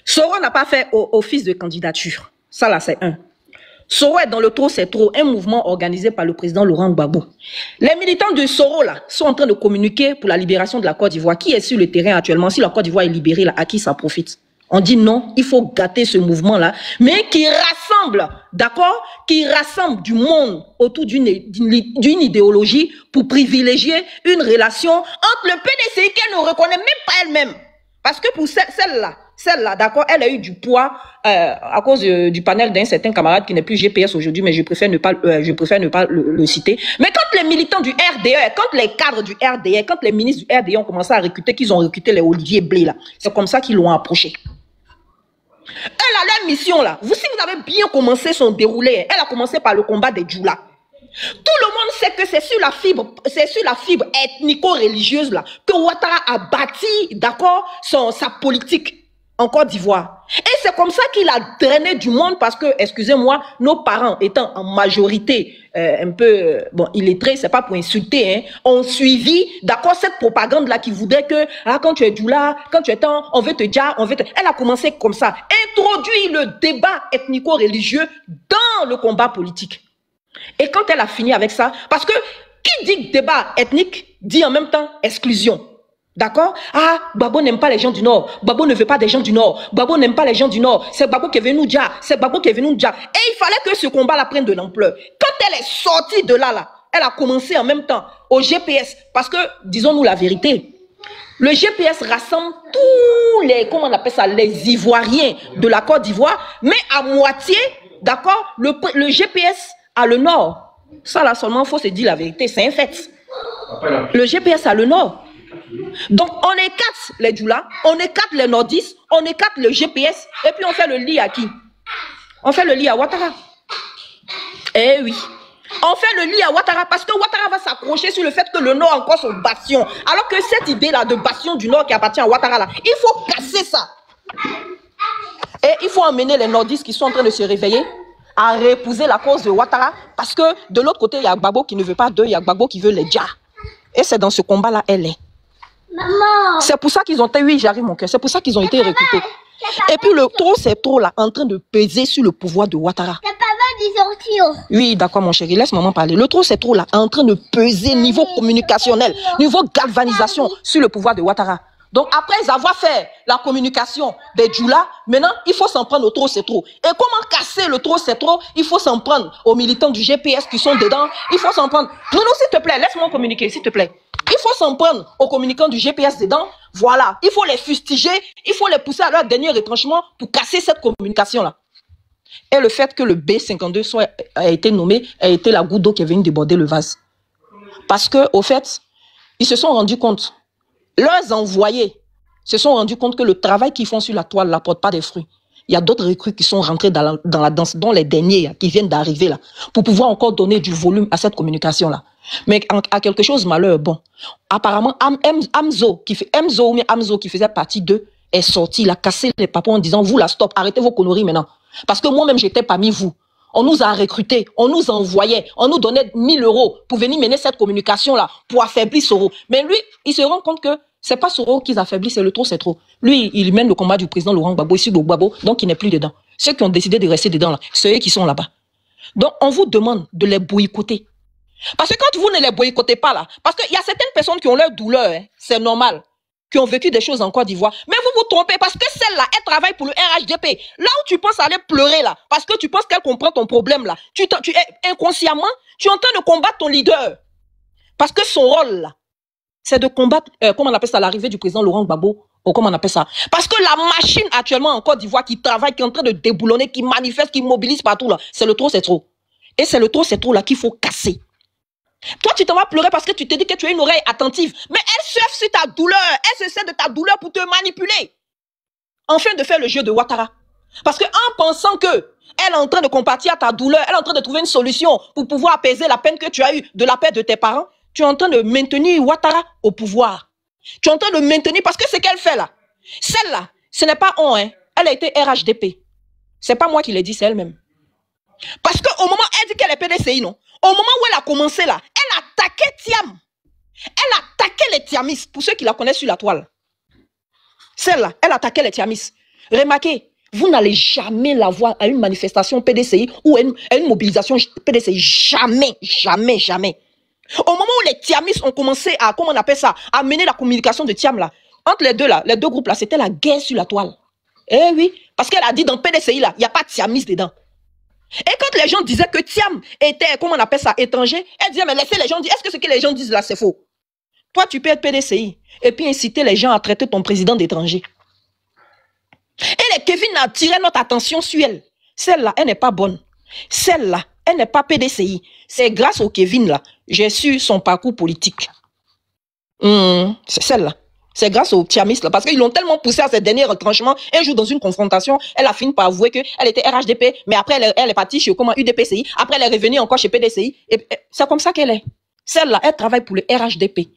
Soro n'a pas fait office de candidature. Ça là, c'est un. Soro est dans le trop, c'est trop, un mouvement organisé par le président Laurent Gbagbo. Les militants de Soro là sont en train de communiquer pour la libération de la Côte d'Ivoire. Qui est sur le terrain actuellement? Si la Côte d'Ivoire est libérée, là, à qui ça profite? On dit non, il faut gâter ce mouvement-là, mais qui rassemble, d'accord, qui rassemble du monde autour d'une idéologie pour privilégier une relation entre le PDCI qu'elle ne reconnaît même pas elle-même. Parce que pour celle-là, d'accord, elle a eu du poids à cause du panel d'un certain camarade qui n'est plus GPS aujourd'hui, mais je préfère ne pas le citer. Mais quand les militants du RDE, quand les cadres du RDE, quand les ministres du RDE ont commencé à recruter, qu'ils ont recruté les Olivier Blé là, c'est comme ça qu'ils l'ont approché. Elle a leur mission là. Si vous avez bien commencé son déroulé, elle a commencé par le combat des Djoula. Tout le monde sait que c'est sur la fibre ethnico-religieuse là que Ouattara a bâti, d'accord, sa politique en Côte d'Ivoire. Et c'est comme ça qu'il a drainé du monde parce que, excusez-moi, nos parents étant en majorité un peu, bon, illettrés, c'est pas pour insulter, hein, ont suivi, d'accord, cette propagande-là qui voudrait que, quand tu es Djoula, quand tu es temps, on veut te dire, Elle a commencé comme ça, introduit le débat ethnico-religieux dans le combat politique. Et quand elle a fini avec ça, parce que qui dit débat ethnique dit en même temps exclusion. D'accord? Ah, Gbagbo n'aime pas les gens du Nord. Gbagbo ne veut pas des gens du Nord. Gbagbo n'aime pas les gens du Nord. C'est Gbagbo qui est venu nous dire. C'est Gbagbo qui est venu nous dire. Et il fallait que ce combat-là prenne de l'ampleur. Quand elle est sortie de là, elle a commencé en même temps au GPS. Parce que, disons-nous la vérité, Le GPS rassemble tous les, comment on appelle ça, les Ivoiriens de la Côte d'Ivoire, mais à moitié, d'accord, le GPS à le nord. Ça là seulement, il faut se dire la vérité, c'est un fait. Le GPS à le nord. Donc on écarte les Djoula, on écarte les nordistes, on écarte le GPS, et puis on fait le lit à qui? On fait le lit à Ouattara. Eh oui. On fait le lit à Ouattara parce que Ouattara va s'accrocher sur le fait que le Nord a encore son bastion. Alors que cette idée-là de bastion du Nord qui appartient à Ouattara, là, il faut casser ça. Et il faut emmener les nordistes qui sont en train de se réveiller à réépouser la cause de Ouattara parce que de l'autre côté, il y a Gbagbo qui ne veut pas d'eux, il y a Gbagbo qui veut les dja. Et c'est dans ce combat-là, elle est. C'est pour ça qu'ils ont été, oui, j'arrive mon cœur, c'est pour ça qu'ils ont été recrutés. Et puis le trop, c'est trop là, en train de peser sur le pouvoir de Ouattara. Oui, d'accord mon chéri, laisse maman parler. Le trop, c'est trop là, en train de peser niveau communicationnel, niveau galvanisation sur le pouvoir de Ouattara. Donc après avoir fait la communication des Djoula, maintenant il faut s'en prendre au trop, c'est trop. Et comment casser le trop, c'est trop? Il faut s'en prendre aux militants du GPS qui sont dedans. Il faut s'en prendre. Non, s'il te plaît, laisse-moi communiquer, s'il te plaît. Il faut s'en prendre aux communicants du GPS dedans. Voilà, il faut les fustiger, il faut les pousser à leur dernier retranchement pour casser cette communication-là. Et le fait que le B52 a été nommé, a été la goutte d'eau qui est venue déborder le vase. Parce que, au fait, ils se sont rendus compte, leurs envoyés se sont rendus compte que le travail qu'ils font sur la toile n'apporte pas des fruits. Il y a d'autres recrues qui sont rentrés dans la danse, dont les derniers qui viennent d'arriver là, pour pouvoir encore donner du volume à cette communication-là. Mais à quelque chose malheur, bon, apparemment, Amzo qui faisait partie d'eux est sorti, il a cassé les papons en disant, vous là, stop, arrêtez vos conneries maintenant. Parce que moi-même, j'étais parmi vous. On nous a recrutés, on nous envoyait, on nous donnait 1000 € pour venir mener cette communication-là, pour affaiblir Soro. Mais lui, il se rend compte que c'est pas Soro qu'ils affaiblissent, c'est le trop, c'est trop. Lui, il mène le combat du président Laurent Gbagbo ici au Gbagbo, donc il n'est plus dedans. Ceux qui ont décidé de rester dedans, là, c'est eux qui sont là-bas. Donc, on vous demande de les boycotter. Parce que quand vous ne les boycottez pas là, parce qu'il y a certaines personnes qui ont leur douleur, hein, c'est normal, qui ont vécu des choses en Côte d'Ivoire. Mais vous vous trompez parce que celle-là, elle travaille pour le RHDP. Là où tu penses aller pleurer là, parce que tu penses qu'elle comprend ton problème là, tu es inconsciemment, tu es en train de combattre ton leader. Parce que son rôle là, c'est de combattre, comment on appelle ça, l'arrivée du président Laurent Gbagbo, ou comment on appelle ça. Parce que la machine actuellement en Côte d'Ivoire qui travaille, qui est en train de déboulonner, qui manifeste, qui mobilise partout là, c'est le trop, c'est trop. Et c'est le trop, c'est trop là qu'il faut casser. Toi, tu t'en vas pleurer parce que tu te dis que tu as une oreille attentive. Mais elle surfe sur ta douleur. Elle se sert de ta douleur pour te manipuler. Enfin de faire le jeu de Ouattara. Parce que en pensant que elle est en train de compatir à ta douleur, elle est en train de trouver une solution pour pouvoir apaiser la peine que tu as eue de la perte de tes parents, tu es en train de maintenir Ouattara au pouvoir. Tu es en train de maintenir, parce que c'est qu'elle fait là. Celle-là, ce n'est pas on, hein. Elle a été RHDP. C'est pas moi qui l'ai dit, c'est elle-même. Parce qu'au moment où elle dit qu'elle est PDCI, non? Au moment où elle a commencé là, elle attaquait Thiam. Elle attaquait les Thiamistes, pour ceux qui la connaissent sur la toile. Celle-là, elle attaquait les Thiamistes. Remarquez, vous n'allez jamais la voir à une manifestation PDCI ou à une mobilisation PDCI. Jamais, jamais, jamais. Au moment où les Thiamistes ont commencé à, comment on appelle ça, à mener la communication de Thiam là, entre les deux là, les deux groupes là, c'était la guerre sur la toile. Eh oui, parce qu'elle a dit dans PDCI là, il n'y a pas de Thiamistes dedans. Et quand les gens disaient que Thiam était, comment on appelle ça, étranger, elle disait, mais laissez les gens dire, est-ce que ce que les gens disent là, c'est faux? Toi, tu peux être PDCI et puis inciter les gens à traiter ton président d'étranger. Et les Kevin a tiré notre attention sur elle. Celle-là, elle n'est pas bonne. Celle-là, elle n'est pas PDCI. C'est grâce au Kevin là, j'ai su son parcours politique. C'est celle-là. C'est grâce aux Thiamistes là, parce qu'ils l'ont tellement poussé à ses derniers retranchements. Un jour, dans une confrontation, elle a fini par avouer qu'elle était RHDP, mais après, elle est partie chez UDPCI. Après, elle est revenue encore chez PDCI. Et c'est comme ça qu'elle est. Celle-là, elle travaille pour le RHDP.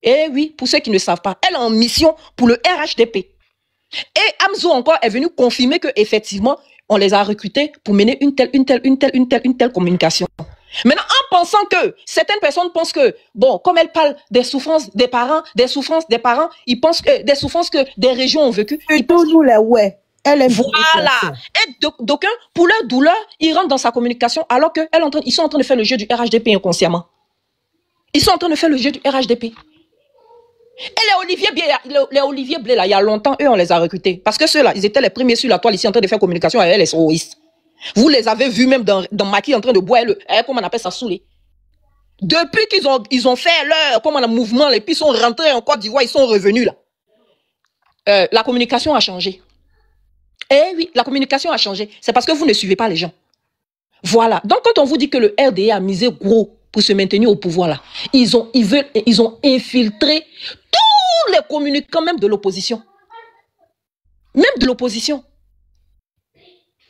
Et oui, pour ceux qui ne savent pas, elle est en mission pour le RHDP. Et Amzo encore est venu confirmer qu'effectivement, on les a recrutés pour mener une telle communication. Maintenant, en pensant que certaines personnes pensent que, bon, comme elle parle des souffrances des parents, ils pensent que des souffrances que des régions ont vécues. Ils pensent nous les ouais. Elle est voilà. Et d'aucuns, pour leur douleur, ils rentrent dans sa communication alors qu'ils sont en train de faire le jeu du RHDP inconsciemment. Ils sont en train de faire le jeu du RHDP. Et les Olivier Blé, là, il y a longtemps, eux, on les a recrutés. Parce que ceux-là, ils étaient les premiers sur la toile ici en train de faire communication avec les terroristes. Vous les avez vus même dans Maki en train de boire comment on appelle ça, saoulé. Depuis qu'ils ont fait leur mouvement, et puis ils sont rentrés en Côte d'Ivoire, ils sont revenus là. La communication a changé. Eh oui, la communication a changé. C'est parce que vous ne suivez pas les gens. Voilà. Donc, quand on vous dit que le RDA a misé gros pour se maintenir au pouvoir là, ils ont infiltré tous les communicants, même de l'opposition. Même de l'opposition.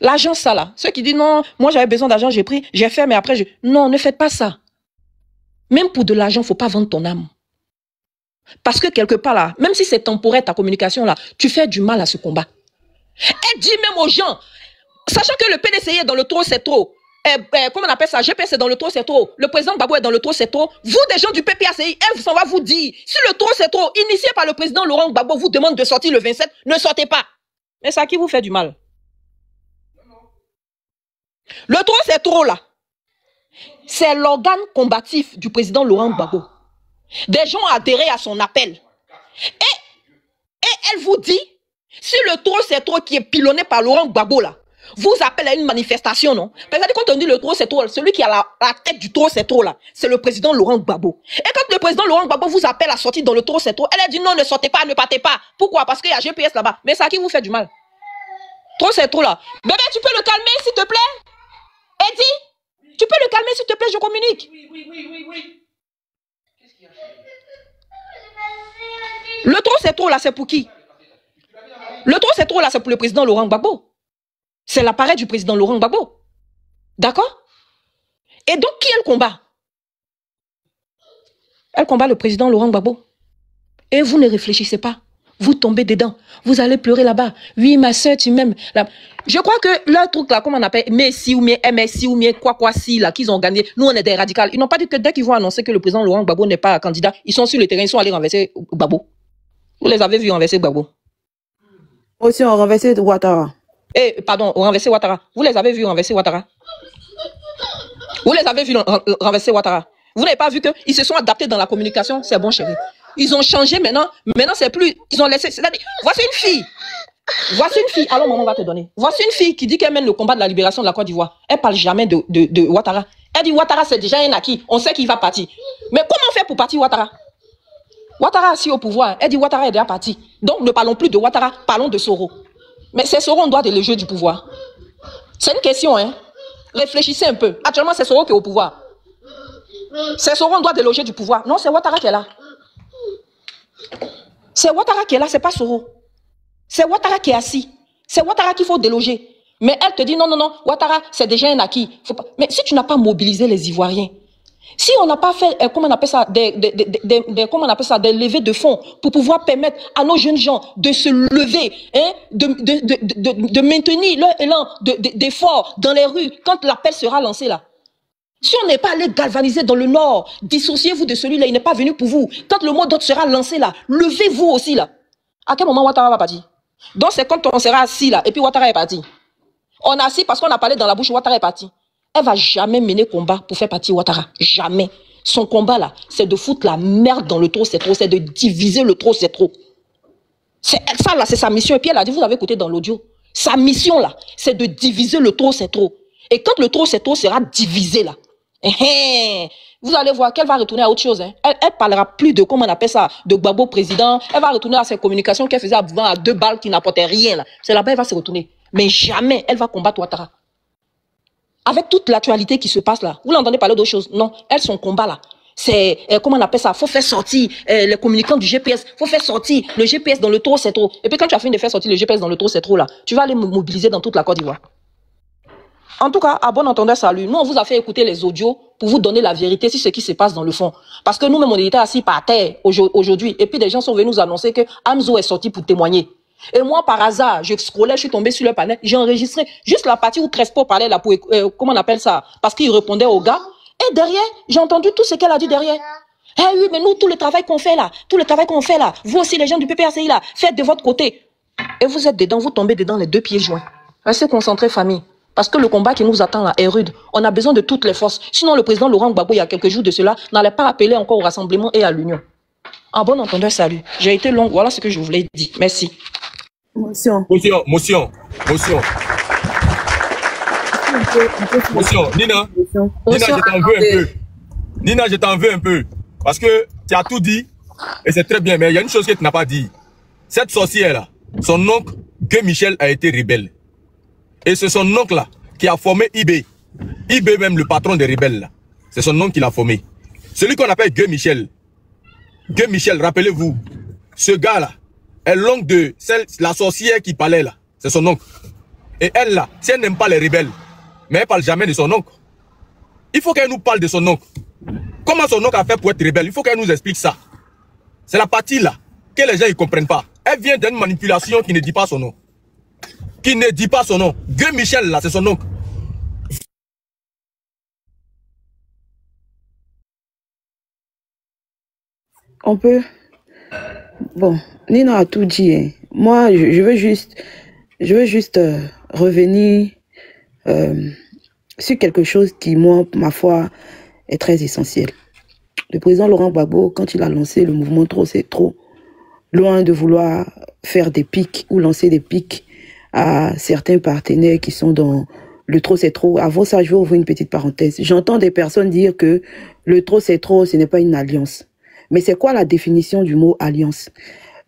L'agence, ça là. Ceux qui disent non, moi j'avais besoin d'argent, j'ai pris, j'ai fait, mais après, non, ne faites pas ça. Même pour de l'argent, il ne faut pas vendre ton âme. Parce que quelque part là, même si c'est temporaire ta communication là, tu fais du mal à ce combat. Et dis même aux gens, sachant que le PDCI est dans le trop, c'est trop. Comment on appelle ça? GPS est dans le trop, c'est trop. Le président Gbagbo est dans le trop, c'est trop. Vous, des gens du PPACI, ça va vous dire, si le trop, c'est trop, initié par le président Laurent Gbagbo vous demande de sortir le 27, ne sortez pas. Mais ça qui vous fait du mal? Le trop, c'est trop là. C'est l'organe combatif du président Laurent Gbagbo. Des gens ont adhéré à son appel. Et elle vous dit, si le trop, c'est trop qui est pilonné par Laurent Gbagbo là, vous appelez à une manifestation, non? Parce que quand on dit le trop, c'est trop, celui qui a la tête du trop, c'est trop là, c'est le président Laurent Gbagbo. Et quand le président Laurent Gbagbo vous appelle à sortir dans le trop, c'est trop, elle a dit non, ne sortez pas, ne partez pas. Pourquoi? Parce qu'il y a GPS là-bas. Mais ça qui vous fait du mal? Trop, c'est trop là. Bébé, tu peux le calmer, s'il te plaît? Eddie, tu peux le calmer, s'il te plaît, je communique. Oui. Le trop, c'est trop là, c'est pour qui? Le trop, c'est trop là, c'est pour le président Laurent Gbagbo. C'est l'appareil du président Laurent Gbagbo. D'accord? Et donc, qui elle combat? Elle combat le président Laurent Gbagbo. Et vous ne réfléchissez pas. Vous tombez dedans. Vous allez pleurer là-bas. Oui, ma soeur, tu m'aimes. Je crois que leur truc là, comment on appelle, MSI ou MSI ou quoi si là, qu'ils ont gagné. Nous, on est des radicales. Ils n'ont pas dit que dès qu'ils vont annoncer que le président Laurent Gbagbo n'est pas candidat, ils sont sur le terrain, ils sont allés renverser Gbagbo. Vous les avez vus renverser Gbagbo? Aussi, on renversé Ouattara. Pardon, on renversé Ouattara. Vous les avez vus renverser Ouattara? Vous les avez vus renverser Ouattara? Vous n'avez pas vu qu'ils se sont adaptés dans la communication? C'est bon, chérie. Ils ont changé maintenant. Maintenant, c'est plus. Ils ont laissé. Voici une fille. Voici une fille. Alors, maman va te donner. Voici une fille qui dit qu'elle mène le combat de la libération de la Côte d'Ivoire. Elle parle jamais de Ouattara. Elle dit Ouattara, c'est déjà un acquis. On sait qu'il va partir. Mais comment on fait pour partir Ouattara? Ouattara assis au pouvoir. Elle dit Ouattara est déjà parti. Donc, ne parlons plus de Ouattara. Parlons de Soro. Mais c'est Soro, on doit déloger du pouvoir. C'est une question, hein. Réfléchissez un peu. Actuellement, c'est Soro qui est au pouvoir. C'est Soro, on doit déloger du pouvoir. Non, c'est Ouattara qui est là. C'est Ouattara qui est là, c'est pas Soro. C'est Ouattara qui est assis. C'est Ouattara qu'il faut déloger. Mais elle te dit non, Ouattara, c'est déjà un acquis. Faut pas... Mais si tu n'as pas mobilisé les Ivoiriens, si on n'a pas fait, comment on appelle ça, des levées de fonds pour pouvoir permettre à nos jeunes gens de se lever, hein, de maintenir leur élan d'effort dans les rues quand l'appel sera lancé là. Si on n'est pas allé galvaniser dans le nord, dissociez-vous de celui-là, il n'est pas venu pour vous. Quand le mot d'ordre sera lancé là, levez-vous aussi là. À quel moment Ouattara va partir? Donc c'est quand on sera assis là, et puis Ouattara est parti. On est assis parce qu'on a parlé dans la bouche, Ouattara est parti. Elle va jamais mener combat pour faire partir Ouattara. Jamais. Son combat là, c'est de foutre la merde dans le trop, c'est trop. C'est de diviser le trop, c'est trop. Ça là, c'est sa mission. Et puis elle a dit, vous avez écouté dans l'audio. Sa mission là, c'est de diviser le trop, c'est trop. Et quand le trop, c'est trop, sera divisé là. Vous allez voir qu'elle va retourner à autre chose. Hein. Elle parlera plus de, comment on appelle ça, de Gbagbo président. Elle va retourner à ses communications qu'elle faisait avant à 2 balles qui n'apportaient rien là. C'est là-bas elle va se retourner. Mais jamais elle va combattre Ouattara. Avec toute l'actualité qui se passe là, vous l'entendez parler d'autre chose? Non, elle, son combat là, c'est, comment on appelle ça, faut faire sortir les communicants du GPS, faut faire sortir le GPS dans le trop, c'est trop. Et puis quand tu as fini de faire sortir le GPS dans le trop, c'est trop là, tu vas aller mobiliser dans toute la Côte d'Ivoire. En tout cas, à bon entendeur, salut. Nous, on vous a fait écouter les audios pour vous donner la vérité sur ce qui se passe dans le fond. Parce que nous-mêmes, on était assis par terre aujourd'hui. Et puis, des gens sont venus nous annoncer que Hamzo est sorti pour témoigner. Et moi, par hasard, je scrollais, je suis tombé sur le panel, j'ai enregistré juste la partie où Crespo parlait là pour, comment on appelle ça, parce qu'il répondait au gars. Et derrière, j'ai entendu tout ce qu'elle a dit derrière. Eh oui, mais nous, tout le travail qu'on fait là, vous aussi, les gens du PPACI là, faites de votre côté. Et vous êtes dedans, vous tombez dedans les 2 pieds joints. Restez concentrés, famille. Parce que le combat qui nous attend là est rude. On a besoin de toutes les forces. Sinon, le président Laurent Gbagbo, il y a quelques jours de cela, n'allait pas appeler encore au rassemblement et à l'union. En bon entendeur, salut. J'ai été long. Voilà ce que je voulais dire. Merci. Motion. Nina, je t'en veux un peu. Nina, je t'en veux un peu. Parce que tu as tout dit. Et c'est très bien. Mais il y a une chose que tu n'as pas dit. Cette sorcière-là, son oncle, Guy Michel, a été rebelle. Et c'est son oncle-là qui a formé IB. IB, même le patron des rebelles, là. C'est son oncle qui l'a formé. Celui qu'on appelle Guy Michel. Guy Michel, rappelez-vous. Ce gars-là est l'oncle de la sorcière qui parlait là. C'est son oncle. Et elle là, si elle n'aime pas les rebelles, mais elle ne parle jamais de son oncle. Il faut qu'elle nous parle de son oncle. Comment son oncle a fait pour être rebelle? Il faut qu'elle nous explique ça. C'est la partie là que les gens ne comprennent pas. Elle vient d'une manipulation qui ne dit pas son nom. Qui ne dit pas son nom. Guy Michel là, c'est son oncle. On peut... Bon, Nina a tout dit. Hein. Moi, je veux juste revenir sur quelque chose qui, moi, ma foi, est très essentiel. Le président Laurent Gbagbo, quand il a lancé le mouvement Trop c'est trop, loin de vouloir faire des pics ou lancer des pics à certains partenaires qui sont dans le Trop c'est trop. Avant ça, je vais ouvrir une petite parenthèse. J'entends des personnes dire que le Trop c'est trop, ce n'est pas une alliance. Mais c'est quoi la définition du mot alliance?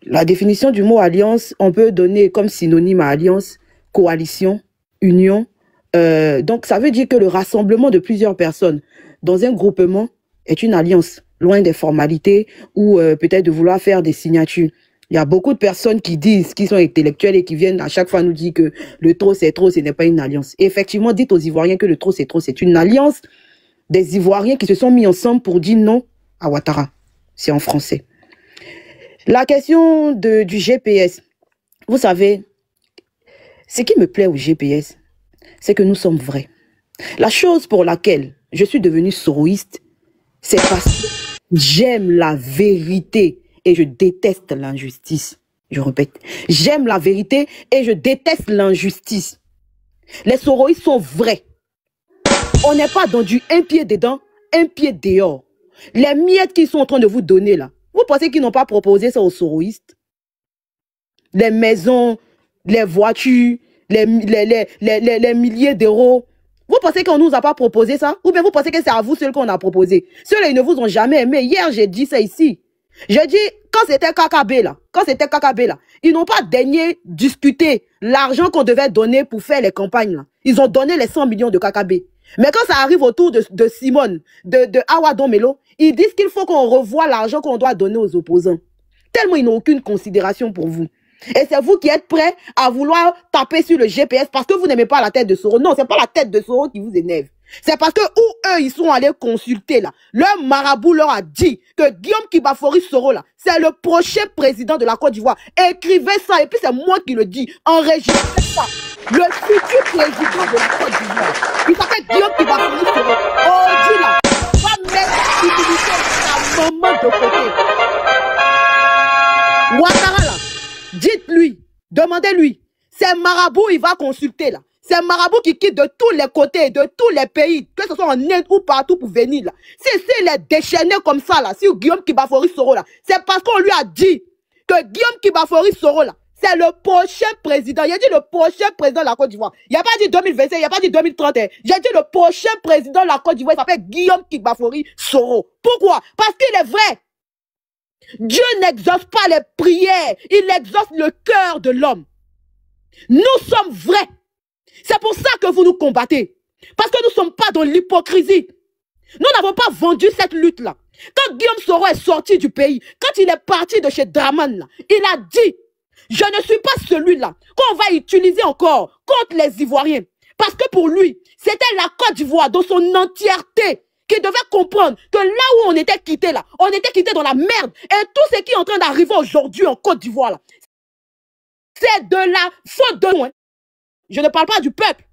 La définition du mot alliance, on peut donner comme synonyme à alliance, coalition, union. Donc ça veut dire que le rassemblement de plusieurs personnes dans un groupement est une alliance, loin des formalités ou peut-être de vouloir faire des signatures. Il y a beaucoup de personnes qui disent, qui sont intellectuels et qui viennent à chaque fois nous dire que le trop, ce n'est pas une alliance. Et effectivement, dites aux Ivoiriens que le trop, c'est une alliance des Ivoiriens qui se sont mis ensemble pour dire non à Ouattara. C'est en français. La question du GPS. Vous savez, ce qui me plaît au GPS, c'est que nous sommes vrais. La chose pour laquelle je suis devenu soroïste, c'est parce que j'aime la vérité et je déteste l'injustice. Je répète, j'aime la vérité et je déteste l'injustice. Les soroïstes sont vrais. On n'est pas dans du un pied dedans, un pied dehors. Les miettes qu'ils sont en train de vous donner là, vous pensez qu'ils n'ont pas proposé ça aux soroïstes? Les maisons, les voitures, les milliers d'euros. Vous pensez qu'on ne nous a pas proposé ça? Ou bien vous pensez que c'est à vous seuls qu'on a proposé? Ceux-là, ils ne vous ont jamais aimé. Hier, j'ai dit ça ici. J'ai dit, quand c'était KKB là, ils n'ont pas daigné discuter l'argent qu'on devait donner pour faire les campagnes là. Ils ont donné les 100 millions de KKB. Mais quand ça arrive autour de Simone, de Awa Domelo, ils disent qu'il faut qu'on revoie l'argent qu'on doit donner aux opposants. Tellement ils n'ont aucune considération pour vous. Et c'est vous qui êtes prêts à vouloir taper sur le GPS parce que vous n'aimez pas la tête de Soro. Non, c'est pas la tête de Soro qui vous énerve. C'est parce que où eux, ils sont allés consulter là, leur marabout leur a dit que Guillaume Kibafori Soro là, c'est le prochain président de la Côte d'Ivoire. Écrivez ça et puis c'est moi qui le dis. Enregistrez ça. Le futur président de la Côte d'Ivoire. Il s'appelle Guillaume Kibafori Soro. Oh Dieu là, va mettre l'utilité de sa maman de côté. Ouattara là, dites-lui, demandez-lui. C'est marabout, il va consulter là. C'est marabout qui quitte de tous les côtés, de tous les pays, que ce soit en Inde ou partout pour venir là. Si les déchaîner comme ça là, si Guillaume Kibafori Soro là, c'est parce qu'on lui a dit que Guillaume Kibafori Soro là, c'est le prochain président. Il a dit le prochain président de la Côte d'Ivoire. Il n'a pas dit 2025, il n'a pas dit 2030. J'ai dit le prochain président de la Côte d'Ivoire, il s'appelle Guillaume Kibafori Soro. Pourquoi? Parce qu'il est vrai. Dieu n'exauce pas les prières, il exauce le cœur de l'homme. Nous sommes vrais. C'est pour ça que vous nous combattez. Parce que nous ne sommes pas dans l'hypocrisie. Nous n'avons pas vendu cette lutte-là. Quand Guillaume Soro est sorti du pays, quand il est parti de chez Draman, là, il a dit, je ne suis pas celui-là qu'on va utiliser encore contre les Ivoiriens. Parce que pour lui, c'était la Côte d'Ivoire dans son entièreté qui devait comprendre que là où on était quitté là, on était quitté dans la merde. Et tout ce qui est en train d'arriver aujourd'hui en Côte d'Ivoire là, c'est de la faute de nous. Je ne parle pas du peuple.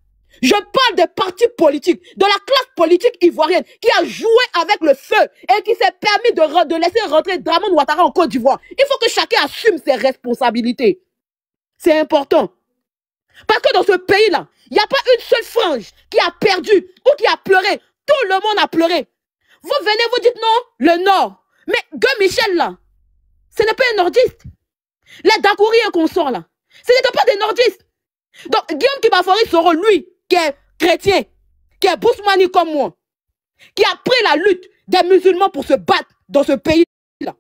Je parle des partis politiques, de la classe politique ivoirienne qui a joué avec le feu et qui s'est permis de laisser rentrer Dramane Ouattara en Côte d'Ivoire. Il faut que chacun assume ses responsabilités. C'est important. Parce que dans ce pays-là, il n'y a pas une seule frange qui a perdu ou qui a pleuré. Tout le monde a pleuré. Vous venez, vous dites non, le Nord. Mais Guy Michel, là, ce n'est pas un nordiste. Les Dakouriens qu'on sort là, ce n'était pas des nordistes. Donc, Guillaume Kibafori Soro, lui, qui est chrétien, qui est Bousmani comme moi, qui a pris la lutte des musulmans pour se battre dans ce pays-là.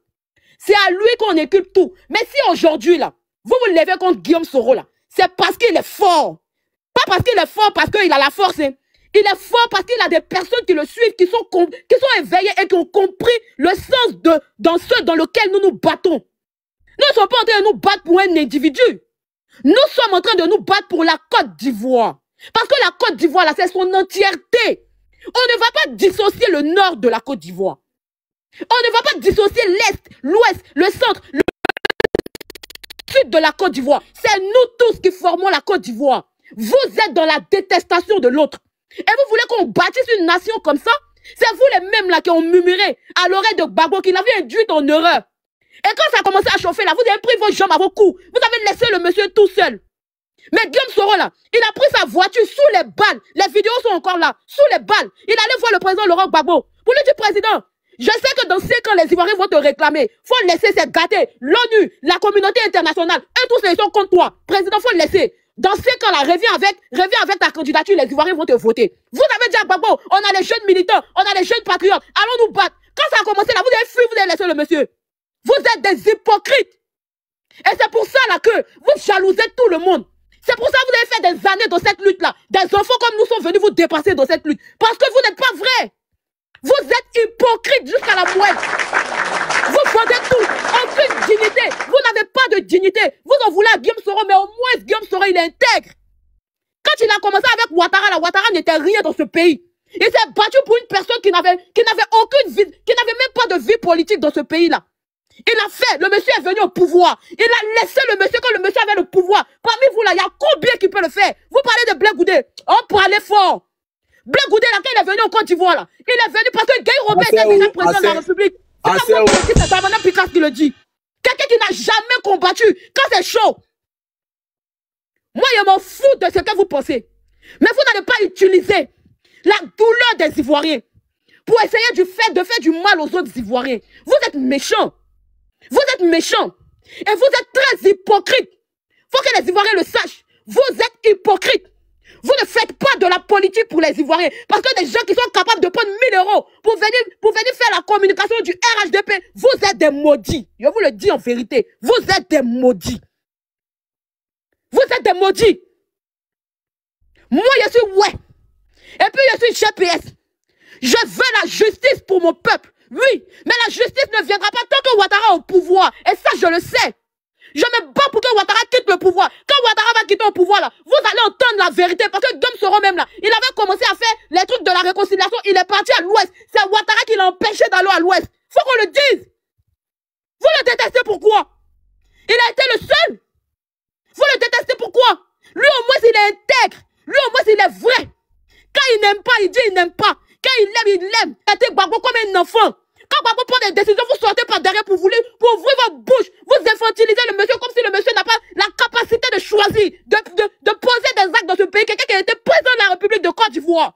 C'est à lui qu'on inculque tout. Mais si aujourd'hui, là, vous vous levez contre Guillaume Soro, là, c'est parce qu'il est fort. Pas parce qu'il est fort, parce qu'il a la force. Hein. Il est fort parce qu'il a des personnes qui le suivent, qui sont éveillées et qui ont compris le sens dans ce dans lequel nous nous battons. Nous ne sommes pas en train de nous battre pour un individu. Nous sommes en train de nous battre pour la Côte d'Ivoire. Parce que la Côte d'Ivoire, là, c'est son entièreté. On ne va pas dissocier le nord de la Côte d'Ivoire. On ne va pas dissocier l'Est, l'Ouest, le centre, le sud de la Côte d'Ivoire. C'est nous tous qui formons la Côte d'Ivoire. Vous êtes dans la détestation de l'autre. Et vous voulez qu'on bâtisse une nation comme ça? C'est vous les mêmes là qui ont murmuré à l'oreille de Gbagbo qui l'avait induit en erreur. Et quand ça a commencé à chauffer là, vous avez pris vos jambes à vos coups. Vous avez laissé le monsieur tout seul. Mais Guillaume Soro là, il a pris sa voiture sous les balles. Les vidéos sont encore là, sous les balles. Il allait voir le président Laurent Gbagbo. Pour lui dire, président, je sais que dans 5 ans, les Ivoiriens vont te réclamer. Faut laisser cette gâter. L'ONU, la communauté internationale, eux tous ils sont contre toi. Président, faut le laisser. Dans 5 ans là, reviens avec ta candidature, les Ivoiriens vont te voter. Vous avez dit à Gbagbo, on a les jeunes militants, on a les jeunes patriotes, allons nous battre. Quand ça a commencé là, vous avez fui, vous avez laissé le monsieur. Vous êtes des hypocrites. Et c'est pour ça là que vous jalousez tout le monde. C'est pour ça que vous avez fait des années dans cette lutte-là. Des enfants comme nous sont venus vous dépasser dans cette lutte. Parce que vous n'êtes pas vrai. Vous êtes hypocrite jusqu'à la moelle. Vous vendez tout. Aucune dignité. Vous n'avez pas de dignité. Vous en voulez à Guillaume Soro, mais au moins Guillaume Soro, il est intègre. Quand il a commencé avec Ouattara, la Ouattara n'était rien dans ce pays. Il s'est battu pour une personne qui n'avait aucune vie, qui n'avait même pas de vie politique dans ce pays-là. Il a fait, le monsieur est venu au pouvoir. Il a laissé le monsieur quand le monsieur avait le pouvoir. Parmi vous là, il y a combien qui peut le faire? Vous parlez de Blé Goudé. On peut aller fort. Blé Goudé là, quand il est venu au Côte d'Ivoire là, il est venu parce que Guy Robert était déjà président de la République. C'est pas Madame Picasso qui le dit. Quelqu'un qui n'a jamais combattu quand c'est chaud. Moi, je m'en fous de ce que vous pensez. Mais vous n'allez pas utiliser la douleur des Ivoiriens pour essayer de faire du mal aux autres Ivoiriens. Vous êtes méchants. Vous êtes méchants. Et vous êtes très hypocrites. Il faut que les Ivoiriens le sachent. Vous êtes hypocrites. Vous ne faites pas de la politique pour les Ivoiriens. Parce que des gens qui sont capables de prendre 1000 € pour venir faire la communication du RHDP, vous êtes des maudits. Je vous le dis en vérité. Vous êtes des maudits. Vous êtes des maudits. Moi, je suis ouais. Et puis, je suis GPS. Je veux la justice pour mon peuple. Oui, mais la justice ne viendra pas tant que Ouattara est au pouvoir. Et ça, je le sais. Je me bats pour que Ouattara quitte le pouvoir. Quand Ouattara va quitter le pouvoir, là, vous allez entendre la vérité. Parce que Guillaume Soro même là, il avait commencé à faire les trucs de la réconciliation. Il est parti à l'ouest. C'est Ouattara qui l'a empêché d'aller à l'ouest. Faut qu'on le dise. Vous le détestez pourquoi? Il a été le seul. Vous le détestez pourquoi? Lui au moins il est intègre. Lui au moins il est vrai. Quand il n'aime pas, il dit il n'aime pas. Quand il aime, il aime. Traitez Gbagbo comme un enfant. Quand Gbagbo prend des décisions, vous sortez par derrière pour ouvrir votre bouche. Vous infantilisez le monsieur comme si le monsieur n'a pas la capacité de choisir, de poser des actes dans ce pays. Quelqu'un qui a été président de la République de Côte d'Ivoire.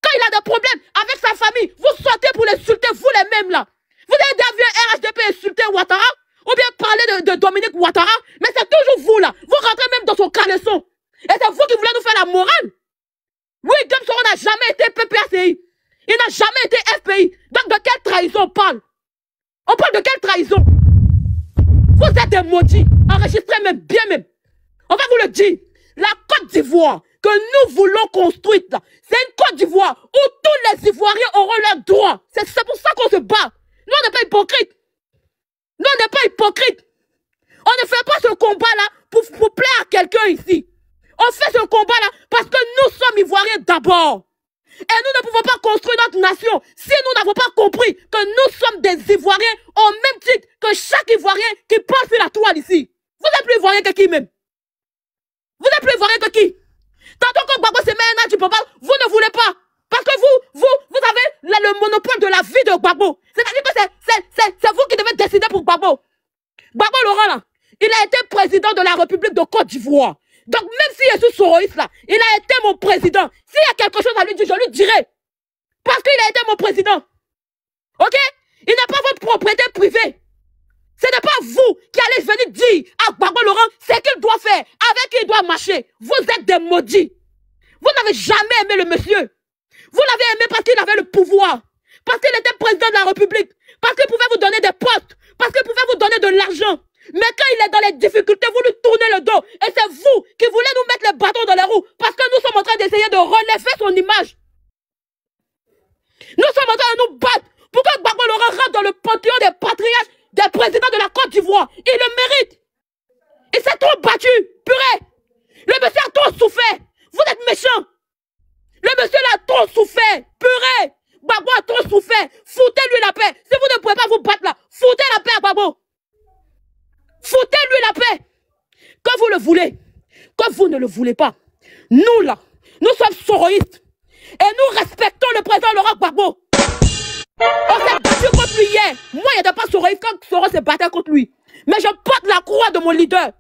Quand il a des problèmes avec sa famille, vous sortez pour l'insulter, vous les mêmes là. Vous avez déjà vu un RHDP insulter Ouattara? Ou bien parler de Dominique Ouattara? Mais c'est toujours vous là. Vous rentrez même dans son caleçon. Et c'est vous qui voulez nous faire la morale. Oui, Guillaume Soro n'a jamais été PPACI. Il n'a jamais été FPI. Donc de quelle trahison on parle? On parle de quelle trahison? Vous êtes des maudits. Enregistrez même, bien même. On va vous le dire. La Côte d'Ivoire que nous voulons construire, c'est une Côte d'Ivoire où tous les Ivoiriens auront leurs droits. C'est pour ça qu'on se bat. Nous, on n'est pas hypocrites. Nous, on n'est pas hypocrites. On ne fait pas ce combat-là pour plaire à quelqu'un ici. On fait ce combat-là parce que nous sommes Ivoiriens d'abord. Et nous ne pouvons pas construire notre nation si nous n'avons pas compris que nous sommes des Ivoiriens au même titre que chaque Ivoirien qui passe sur la toile ici. Vous êtes plus Ivoirien que qui même? Vous êtes plus Ivoirien que qui? Tantôt que Gbagbo se met un an du papa, vous ne voulez pas. Parce que vous avez le monopole de la vie de Gbagbo. C'est-à-dire que c'est vous qui devez décider pour Gbagbo. Gbagbo Laurent là, il a été président de la République de Côte d'Ivoire. Donc même si je suis soroïste là, il a été mon président. S'il y a quelque chose à lui dire, je lui dirai. Parce qu'il a été mon président. Ok? Il n'est pas votre propriété privée. Ce n'est pas vous qui allez venir dire à Gbagbo Laurent ce qu'il doit faire, avec qui il doit marcher. Vous êtes des maudits. Vous n'avez jamais aimé le monsieur. Vous l'avez aimé parce qu'il avait le pouvoir. Parce qu'il était président de la République. Parce qu'il pouvait vous donner des postes. Parce qu'il pouvait vous donner de l'argent. Mais quand il est dans les difficultés, vous lui tournez le dos. Et c'est vous qui voulez nous mettre les bâtons dans les roues. Parce que nous sommes en train d'essayer de relever son image. Nous sommes en train de nous battre pour que Gbagbo Laurent rentre dans le panthéon des patriarches des présidents de la Côte d'Ivoire. Il le mérite. Il s'est trop battu. Purée. Le monsieur a trop souffert. Vous êtes méchants. Le monsieur là a trop souffert. Purée. Gbagbo a trop souffert. Foutez-lui la paix. Si vous ne pouvez pas vous battre là, foutez la paix à Gbagbo. Foutez-lui la paix. Quand vous le voulez. Quand vous ne le voulez pas. Nous là, nous sommes soroïstes. Et nous respectons le président Laurent Gbagbo. On s'est battu contre lui hier. Moi, il n'était pas soroïste quand Soro s'est battu contre lui. Mais je porte la croix de mon leader.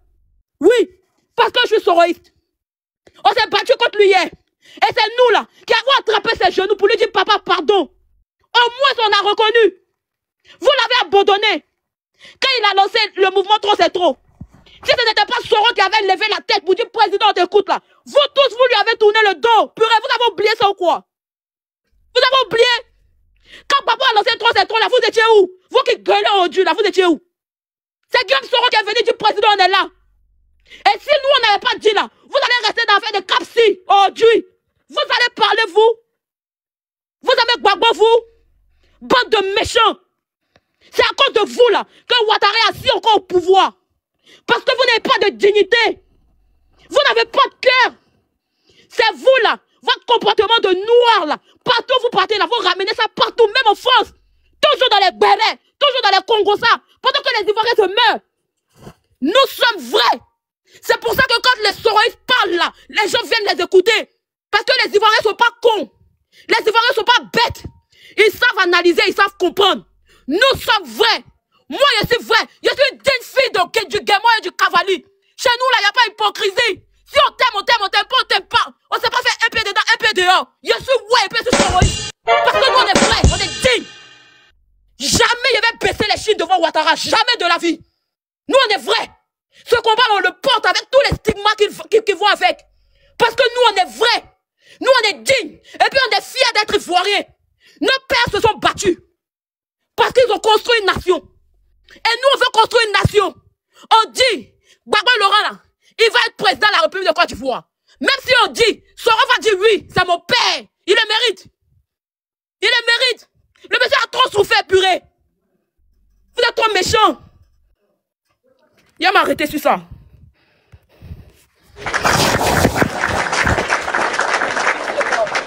Oui, parce que je suis soroïste. On s'est battu contre lui hier. Et c'est nous là qui avons attrapé ses genoux pour lui dire papa pardon. Au moins on a reconnu. Vous l'avez abandonné. Quand il a lancé le mouvement Trop c'est trop. Si ce n'était pas Soro qui avait levé la tête pour dire président on t'écoute là. Vous tous vous lui avez tourné le dos. Purée, vous avez oublié ça ou quoi? Vous avez oublié? Quand papa a lancé Trop c'est trop là, vous étiez où? Vous qui gueulez au Dieu là, vous étiez où? C'est Guillaume Soro qui est venu dire président on est là. Et si nous on n'avait pas dit là, vous allez rester dans l'affaire de Capsi, oh Dieu. Vous allez parler vous. Vous avez Gbagbo vous. Bande de méchants. C'est à cause de vous là que Ouattara est assis encore au pouvoir. Parce que vous n'avez pas de dignité. Vous n'avez pas de cœur. C'est vous là, votre comportement de noir là. Partout vous partez là, vous ramenez ça partout, même en France. Toujours dans les bérets, toujours dans les Congossas. Pendant que les Ivoiriens se meurent. Nous sommes vrais. C'est pour ça que quand les soroïstes parlent là, les gens viennent les écouter. Parce que les Ivoiriens ne sont pas cons. Les Ivoiriens ne sont pas bêtes. Ils savent analyser, ils savent comprendre. Nous sommes vrais. Moi, je suis vrai. Je suis une digne fille du Guémon et du Cavali. Chez nous, là, il n'y a pas d'hypocrisie. Si on t'aime, on t'aime, on t'aime pas, on t'aime pas. On ne s'est pas fait un pied dedans, un pied dehors. Je suis ouais, et puis je suis soroïste. Parce que nous, on est vrais, on est dignes. Jamais je vais baisser les chines devant Ouattara. Jamais de la vie. Nous, on est vrais. Ce combat, on le porte avec tous les stigmates qui vont avec. Parce que nous, on est vrais. Nous, on est dignes. Et puis, on est fiers d'être ivoiriens. Nos pères se sont battus. Parce qu'ils ont construit une nation. Et nous, on veut construire une nation. On dit, Gbagbo Laurent, là, il va être président de la République de Côte d'Ivoire. Même si on dit, Soro va dire oui, c'est mon père. Il le mérite. Il le mérite. Le monsieur a trop souffert, purée. Vous êtes trop méchants. Il va m'arrêter sur ça.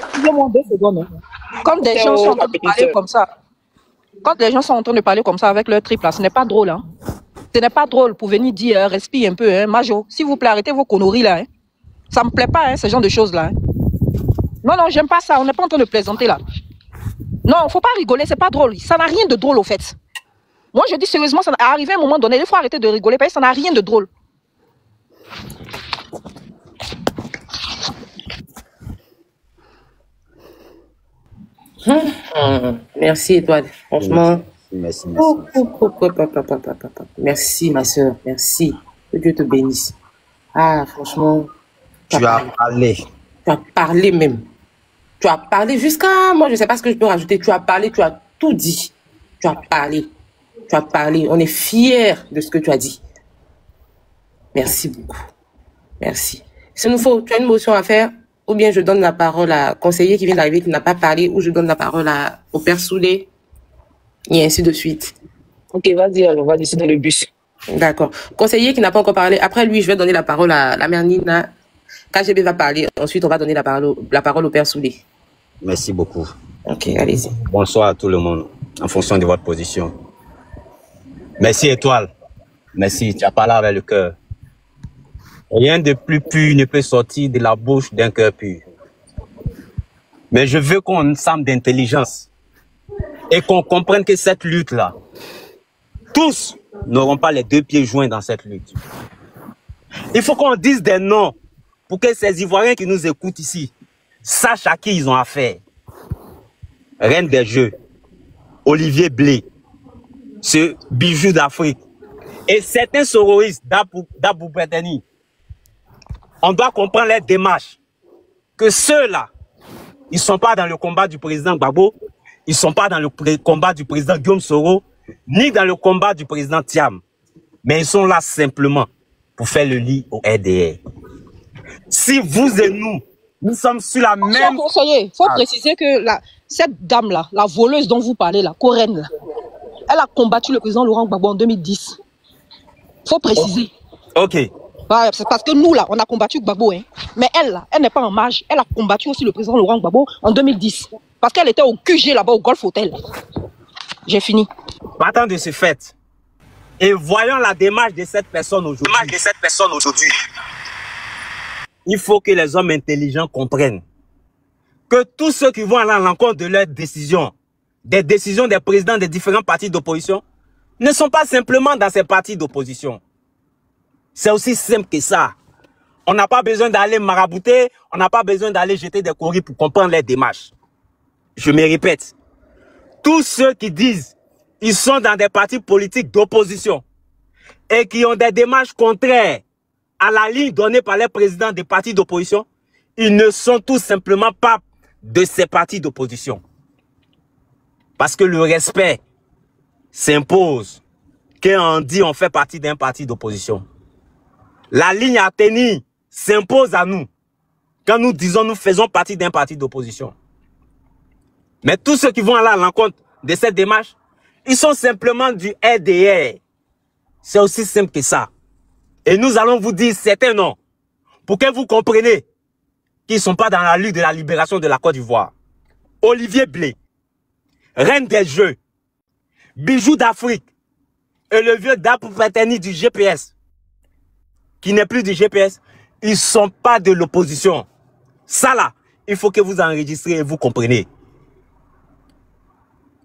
Excusez-moi 2 secondes. Quand des gens sont en train de parler comme ça, quand les gens sont en train de parler comme ça avec leur trip là, ce n'est pas drôle. Hein? Ce n'est pas drôle pour venir dire, respire un peu, hein, Majo. S'il vous plaît, arrêtez vos conneries là. Hein. Ça me plaît pas, hein, ce genre de choses là. Hein. Non, non, j'aime pas ça. On n'est pas en train de plaisanter là. Non, faut pas rigoler, c'est pas drôle. Ça n'a rien de drôle au fait. Moi, je dis sérieusement, ça arrive à un moment donné, il faut arrêter de rigoler parce que ça n'a rien de drôle. Merci, Étoile. Franchement. Merci. Merci, ma soeur. Merci. Que Dieu te bénisse. Ah, franchement. Tu as parlé. Tu as parlé même. Tu as parlé jusqu'à... Moi, je ne sais pas ce que je peux rajouter. Tu as parlé, tu as tout dit. Tu as parlé. Tu as parlé. On est fiers de ce que tu as dit. Merci beaucoup. Merci. S'il nous faut, tu as une motion à faire, ou bien je donne la parole à conseiller qui vient d'arriver, qui n'a pas parlé, ou je donne la parole au père Soulé, et ainsi de suite. Ok, vas-y, alors, va dessus dans le bus. D'accord. Conseiller qui n'a pas encore parlé, après lui, je vais donner la parole à la mère Nina. KGB va parler, ensuite on va donner la parole au père Soulé. Merci beaucoup. Ok, allez-y. Bonsoir à tout le monde, en fonction de votre position. Merci Étoile. Merci, tu as parlé avec le cœur. Rien de plus pur ne peut sortir de la bouche d'un cœur pur. Mais je veux qu'on ait une somme d'intelligence et qu'on comprenne que cette lutte-là, tous n'auront pas les 2 pieds joints dans cette lutte. Il faut qu'on dise des noms pour que ces Ivoiriens qui nous écoutent ici sachent à qui ils ont affaire. Reine des Jeux, Olivier Blé, ce bijou d'Afrique, et certains soroïstes d'Abou Breteni. On doit comprendre les démarches. Que ceux-là, ils ne sont pas dans le combat du président Gbagbo, Ils ne sont pas dans le combat du président Guillaume Soro, ni dans le combat du président Thiam. Mais ils sont là simplement pour faire le lit au RDR. Si vous et nous sommes sur la même... Il faut préciser que cette dame-là, la voleuse dont vous parlez, la Corinne, là, elle a combattu le président Laurent Gbagbo en 2010. Il faut préciser. Ok. C'est parce que nous, là, on a combattu Gbagbo. Hein. Mais elle, là, elle n'est pas en marge. Elle a combattu aussi le président Laurent Gbagbo en 2010. Parce qu'elle était au QG là-bas, au Golf Hotel. J'ai fini. Partant de ce fait, et voyant la démarche de cette personne aujourd'hui, il faut que les hommes intelligents comprennent que tous ceux qui vont aller à l'encontre de leurs décisions, des décisions des présidents des différents partis d'opposition, ne sont pas simplement dans ces partis d'opposition. C'est aussi simple que ça. On n'a pas besoin d'aller marabouter, on n'a pas besoin d'aller jeter des courriers pour comprendre les démarches. Je me répète, tous ceux qui disent qu'ils sont dans des partis politiques d'opposition et qui ont des démarches contraires à la ligne donnée par les présidents des partis d'opposition, ils ne sont tout simplement pas de ces partis d'opposition. Parce que le respect s'impose quand on dit on fait partie d'un parti d'opposition. La ligne à tenir s'impose à nous quand nous disons nous faisons partie d'un parti d'opposition. Mais tous ceux qui vont aller à l'encontre de cette démarche, ils sont simplement du RDR. C'est aussi simple que ça. Et nous allons vous dire certains noms pour que vous compreniez qu'ils ne sont pas dans la lutte de la libération de la Côte d'Ivoire. Olivier Blé, Reine des Jeux, Bijoux d'Afrique et le vieux Dapoufateni du GPS, qui n'est plus du GPS, ils ne sont pas de l'opposition. Ça là, il faut que vous enregistrez et vous compreniez.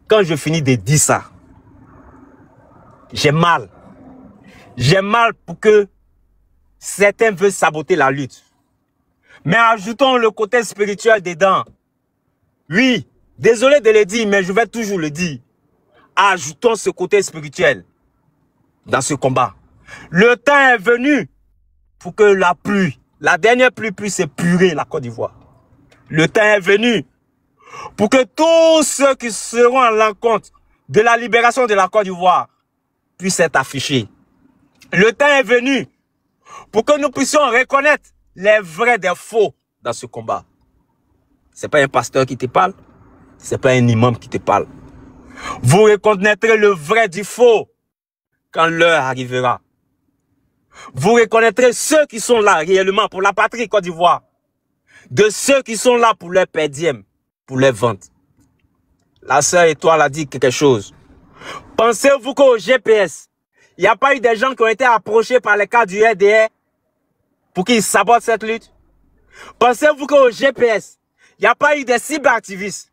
Quand je finis de dire ça, j'ai mal. J'ai mal pour que certains veulent saboter la lutte. Mais ajoutons le côté spirituel dedans. Oui, désolé de le dire, mais je vais toujours le dire. Ajoutons ce côté spirituel dans ce combat. Le temps est venu pour que la pluie, la dernière pluie puisse épurer la Côte d'Ivoire. Le temps est venu pour que tous ceux qui seront à l'encontre de la libération de la Côte d'Ivoire puissent être affichés. Le temps est venu pour que nous puissions reconnaître les vrais des faux dans ce combat. Ce n'est pas un pasteur qui te parle, ce n'est pas un imam qui te parle. Vous reconnaîtrez le vrai du faux quand l'heure arrivera. Vous reconnaîtrez ceux qui sont là réellement pour la patrie Côte d'Ivoire, de ceux qui sont là pour leur perdième, pour les ventes. La sœur Étoile a dit quelque chose. Pensez-vous qu'au GPS, il n'y a pas eu des gens qui ont été approchés par les cas du RDR pour qu'ils sabotent cette lutte? Pensez-vous qu'au GPS, il n'y a pas eu des cyberactivistes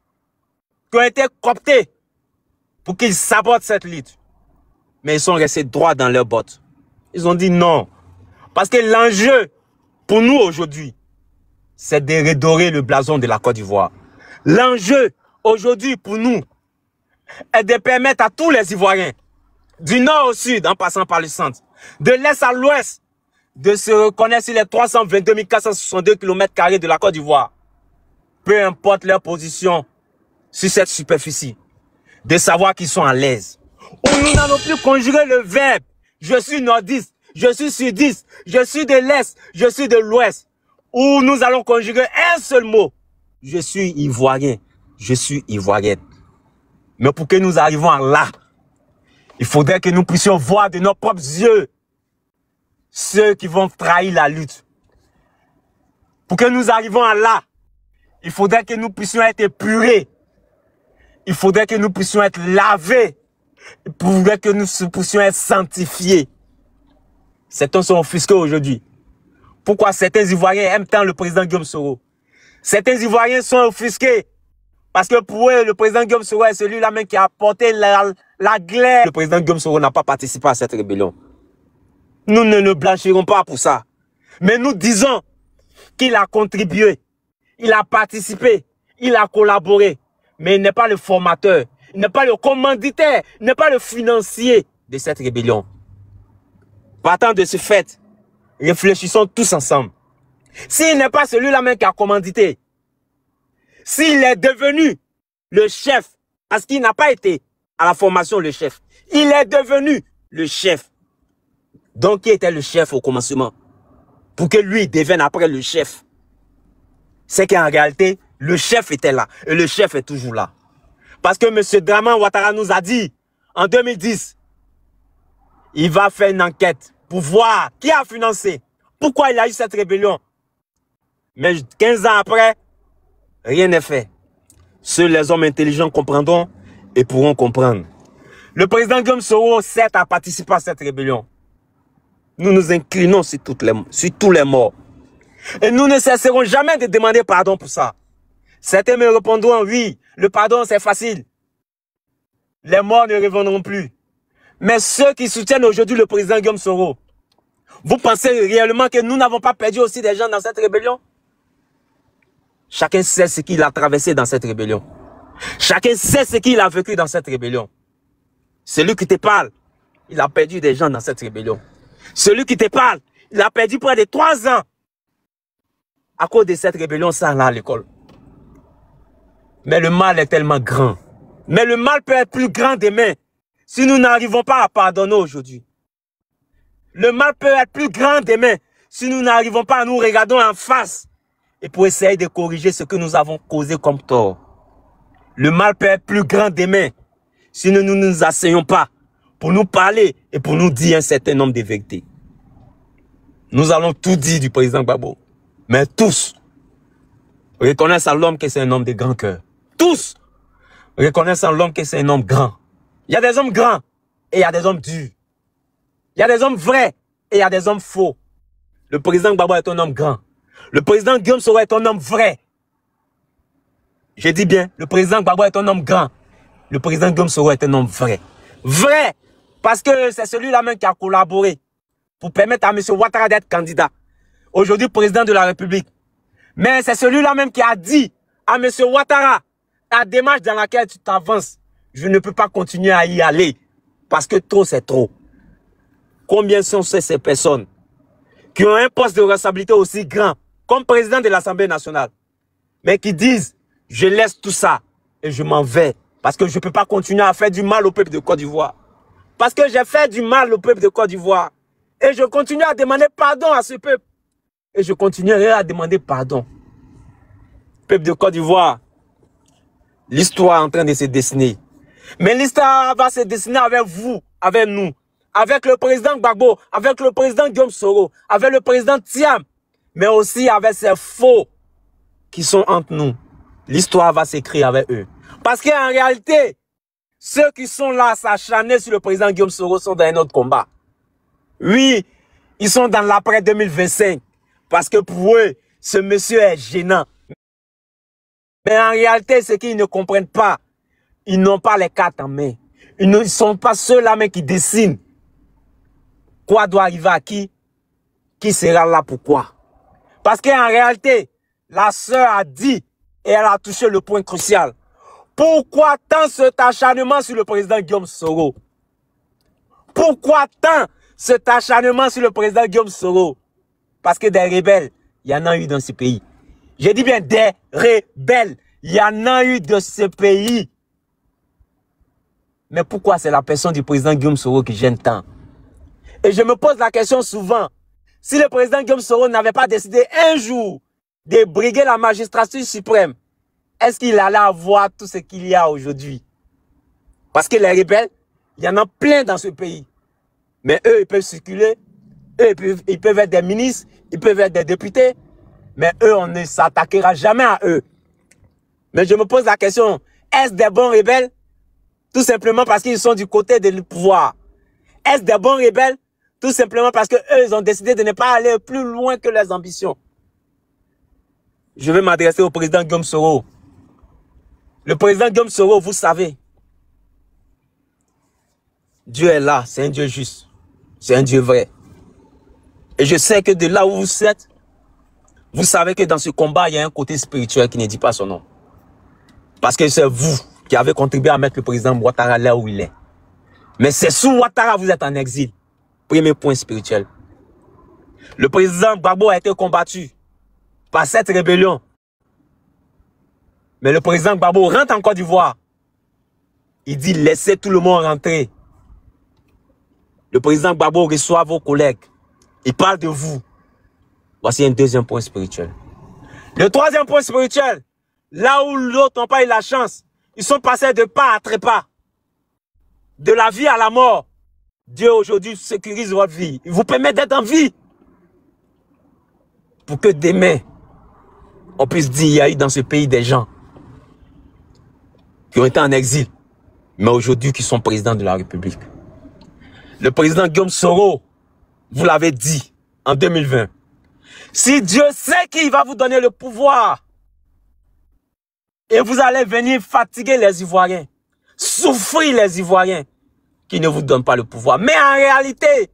qui ont été cooptés pour qu'ils sabotent cette lutte? Mais ils sont restés droits dans leurs bottes. Ils ont dit non. Parce que l'enjeu pour nous aujourd'hui, c'est de redorer le blason de la Côte d'Ivoire. L'enjeu aujourd'hui pour nous est de permettre à tous les Ivoiriens, du nord au sud, en passant par le centre, de l'est à l'ouest, de se reconnaître sur les 322 462 km² de la Côte d'Ivoire. Peu importe leur position sur cette superficie, de savoir qu'ils sont à l'aise. Où nous n'allons plus conjurer le verbe « je suis nordiste »,« je suis sudiste »,« je suis de l'est »,« je suis de l'ouest ». Où nous allons conjuguer un seul mot « je suis ivoirien »,« je suis ivoirienne ». Mais pour que nous arrivions à là, il faudrait que nous puissions voir de nos propres yeux ceux qui vont trahir la lutte. Pour que nous arrivions à là, il faudrait que nous puissions être épurés. Il faudrait que nous puissions être lavés. Il faudrait que nous puissions être sanctifiés. Certains sont offusqués aujourd'hui. Pourquoi certains Ivoiriens aiment tant le président Guillaume Soro? Certains Ivoiriens sont offusqués parce que pour eux, le président Guillaume Soro est celui-là même qui a apporté la glaire. Le président Guillaume Soro n'a pas participé à cette rébellion. Nous ne le blanchirons pas pour ça. Mais nous disons qu'il a contribué, il a participé, il a collaboré. Mais il n'est pas le formateur, il n'est pas le commanditaire, il n'est pas le financier de cette rébellion. Partant de ce fait, réfléchissons tous ensemble. S'il n'est pas celui-là même qui a commandité, s'il est devenu le chef Parce qu'il n'a pas été à la formation le chef. Il est devenu le chef. Donc, qui était le chef au commencement? Pour que lui devienne après le chef. C'est qu'en réalité, le chef était là. Et le chef est toujours là. Parce que M. Draman Ouattara nous a dit, en 2010, il va faire une enquête pour voir qui a financé. Pourquoi il a eu cette rébellion. Mais 15 ans après, rien n'est fait. Seuls les hommes intelligents comprendront et pourront comprendre. Le président Guillaume Soro, certes, a participé à cette rébellion. Nous nous inclinons sur tous les morts. Et nous ne cesserons jamais de demander pardon pour ça. Certains me répondront, oui, le pardon c'est facile. Les morts ne reviendront plus. Mais ceux qui soutiennent aujourd'hui le président Guillaume Soro, vous pensez réellement que nous n'avons pas perdu aussi des gens dans cette rébellion? Chacun sait ce qu'il a traversé dans cette rébellion. Chacun sait ce qu'il a vécu dans cette rébellion. Celui qui te parle, il a perdu des gens dans cette rébellion. Celui qui te parle, il a perdu près de 3 ans à cause de cette rébellion sans aller à l'école. Mais le mal est tellement grand. Mais le mal peut être plus grand demain si nous n'arrivons pas à pardonner aujourd'hui. Le mal peut être plus grand demain si nous n'arrivons pas à nous regarder en face et pour essayer de corriger ce que nous avons causé comme tort. Le mal peut être plus grand demain si nous ne nous asseyons pas pour nous parler et pour nous dire un certain nombre de vérités. Nous allons tout dire du président Gbagbo. Mais tous reconnaissent à l'homme que c'est un homme de grand cœur. Tous reconnaissent à l'homme que c'est un homme grand. Il y a des hommes grands et il y a des hommes durs. Il y a des hommes vrais et il y a des hommes faux. Le président Gbagbo est un homme grand. Le président Guillaume Soro est un homme vrai. Je dis bien, le président Gbagbo est un homme grand. Le président Guillaume Soro est un homme vrai. Vrai, parce que c'est celui-là même qui a collaboré pour permettre à M. Ouattara d'être candidat. Aujourd'hui, président de la République. Mais c'est celui-là même qui a dit à M. Ouattara, la démarche dans laquelle tu t'avances, je ne peux pas continuer à y aller. Parce que trop, c'est trop. Combien sont ces personnes qui ont un poste de responsabilité aussi grand, comme président de l'Assemblée nationale, mais qui disent, je laisse tout ça et je m'en vais. Parce que je ne peux pas continuer à faire du mal au peuple de Côte d'Ivoire. Parce que j'ai fait du mal au peuple de Côte d'Ivoire. Et je continue à demander pardon à ce peuple. Et je continuerai à demander pardon. Peuple de Côte d'Ivoire, l'histoire est en train de se dessiner. Mais l'histoire va se dessiner avec vous, avec nous, avec le président Gbagbo, avec le président Guillaume Soro, avec le président Thiam, mais aussi avec ces faux qui sont entre nous. L'histoire va s'écrire avec eux. Parce qu'en réalité, ceux qui sont là s'acharner sur le président Guillaume Soro sont dans un autre combat. Oui, ils sont dans l'après 2025. Parce que pour eux, ce monsieur est gênant. Mais en réalité, ce qu'ils ne comprennent pas, ils n'ont pas les cartes en main. Ils ne sont pas ceux-là même qui dessinent. Quoi doit arriver à qui sera là pourquoi. Parce qu'en réalité, la sœur a dit, et elle a touché le point crucial. Pourquoi tant cet acharnement sur le président Guillaume Soro? Pourquoi tant cet acharnement sur le président Guillaume Soro? Parce que des rebelles, il y en a eu dans ce pays. Je dis bien des rebelles, il y en a eu dans ce pays. Mais pourquoi c'est la personne du président Guillaume Soro qui gêne tant? Et je me pose la question souvent. Si le président Guillaume Soro n'avait pas décidé un jour de briguer la magistrature suprême, est-ce qu'il allait avoir tout ce qu'il y a aujourd'hui? Parce que les rebelles, il y en a plein dans ce pays. Mais eux, ils peuvent circuler. Eux, ils peuvent être des ministres. Ils peuvent être des députés. Mais eux, on ne s'attaquera jamais à eux. Mais je me pose la question, est-ce des bons rebelles? Tout simplement parce qu'ils sont du côté du pouvoir. Est-ce des bons rebelles? Tout simplement parce qu'eux, ils ont décidé de ne pas aller plus loin que leurs ambitions. Je vais m'adresser au président Guillaume Soro. Le président Guillaume Soro, vous savez, Dieu est là, c'est un Dieu juste, c'est un Dieu vrai. Et je sais que de là où vous êtes, vous savez que dans ce combat, il y a un côté spirituel qui ne dit pas son nom. Parce que c'est vous qui avez contribué à mettre le président Ouattara là où il est. Mais c'est sous Ouattara vous êtes en exil. Premier point spirituel. Le président Gbagbo a été combattu par cette rébellion. Mais le président Gbagbo rentre en Côte d'Ivoire Il dit laissez tout le monde rentrer. Le président Gbagbo reçoit vos collègues. Il parle de vous. Voici un deuxième point spirituel. Le troisième point spirituel, là où l'autre n'a pas eu la chance, ils sont passés de pas à trépas. De la vie à la mort. Dieu aujourd'hui sécurise votre vie. Il vous permet d'être en vie. Pour que demain, on puisse dire qu'il y a eu dans ce pays des gens qui ont été en exil, mais aujourd'hui qui sont présidents de la République. Le président Guillaume Soro, vous l'avez dit en 2020, si Dieu sait qu'il va vous donner le pouvoir et vous allez venir fatiguer les Ivoiriens, souffrir les Ivoiriens qui ne vous donnent pas le pouvoir. Mais en réalité,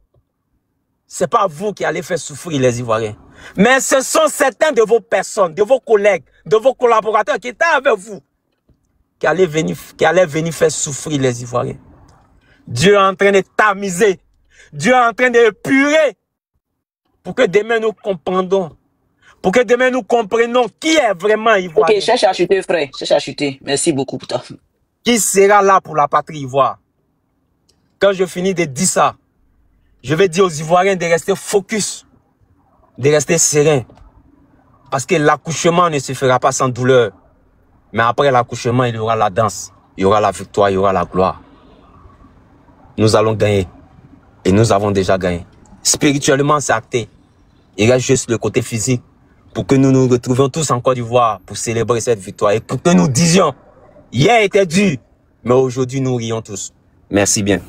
ce n'est pas vous qui allez faire souffrir les Ivoiriens. Mais ce sont certains de vos personnes, de vos collègues, de vos collaborateurs qui étaient avec vous, qui allaient venir faire souffrir les Ivoiriens. Dieu est en train de tamiser. Dieu est en train de épurer pour que demain nous comprenions. Pour que demain nous comprenions qui est vraiment Ivoirien. Ok, cherche à chuter, frère. Cherche à chuter. Merci beaucoup pour toi. Qui sera là pour la patrie ivoire? Quand je finis de dire ça, je vais dire aux Ivoiriens de rester focus, de rester serein. Parce que l'accouchement ne se fera pas sans douleur. Mais après l'accouchement, il y aura la danse, il y aura la victoire, il y aura la gloire. Nous allons gagner. Et nous avons déjà gagné. Spirituellement, c'est acté. Il reste juste le côté physique pour que nous nous retrouvions tous en Côte d'Ivoire pour célébrer cette victoire. Et pour que nous disions, hier était dur, mais aujourd'hui nous rions tous. Merci bien.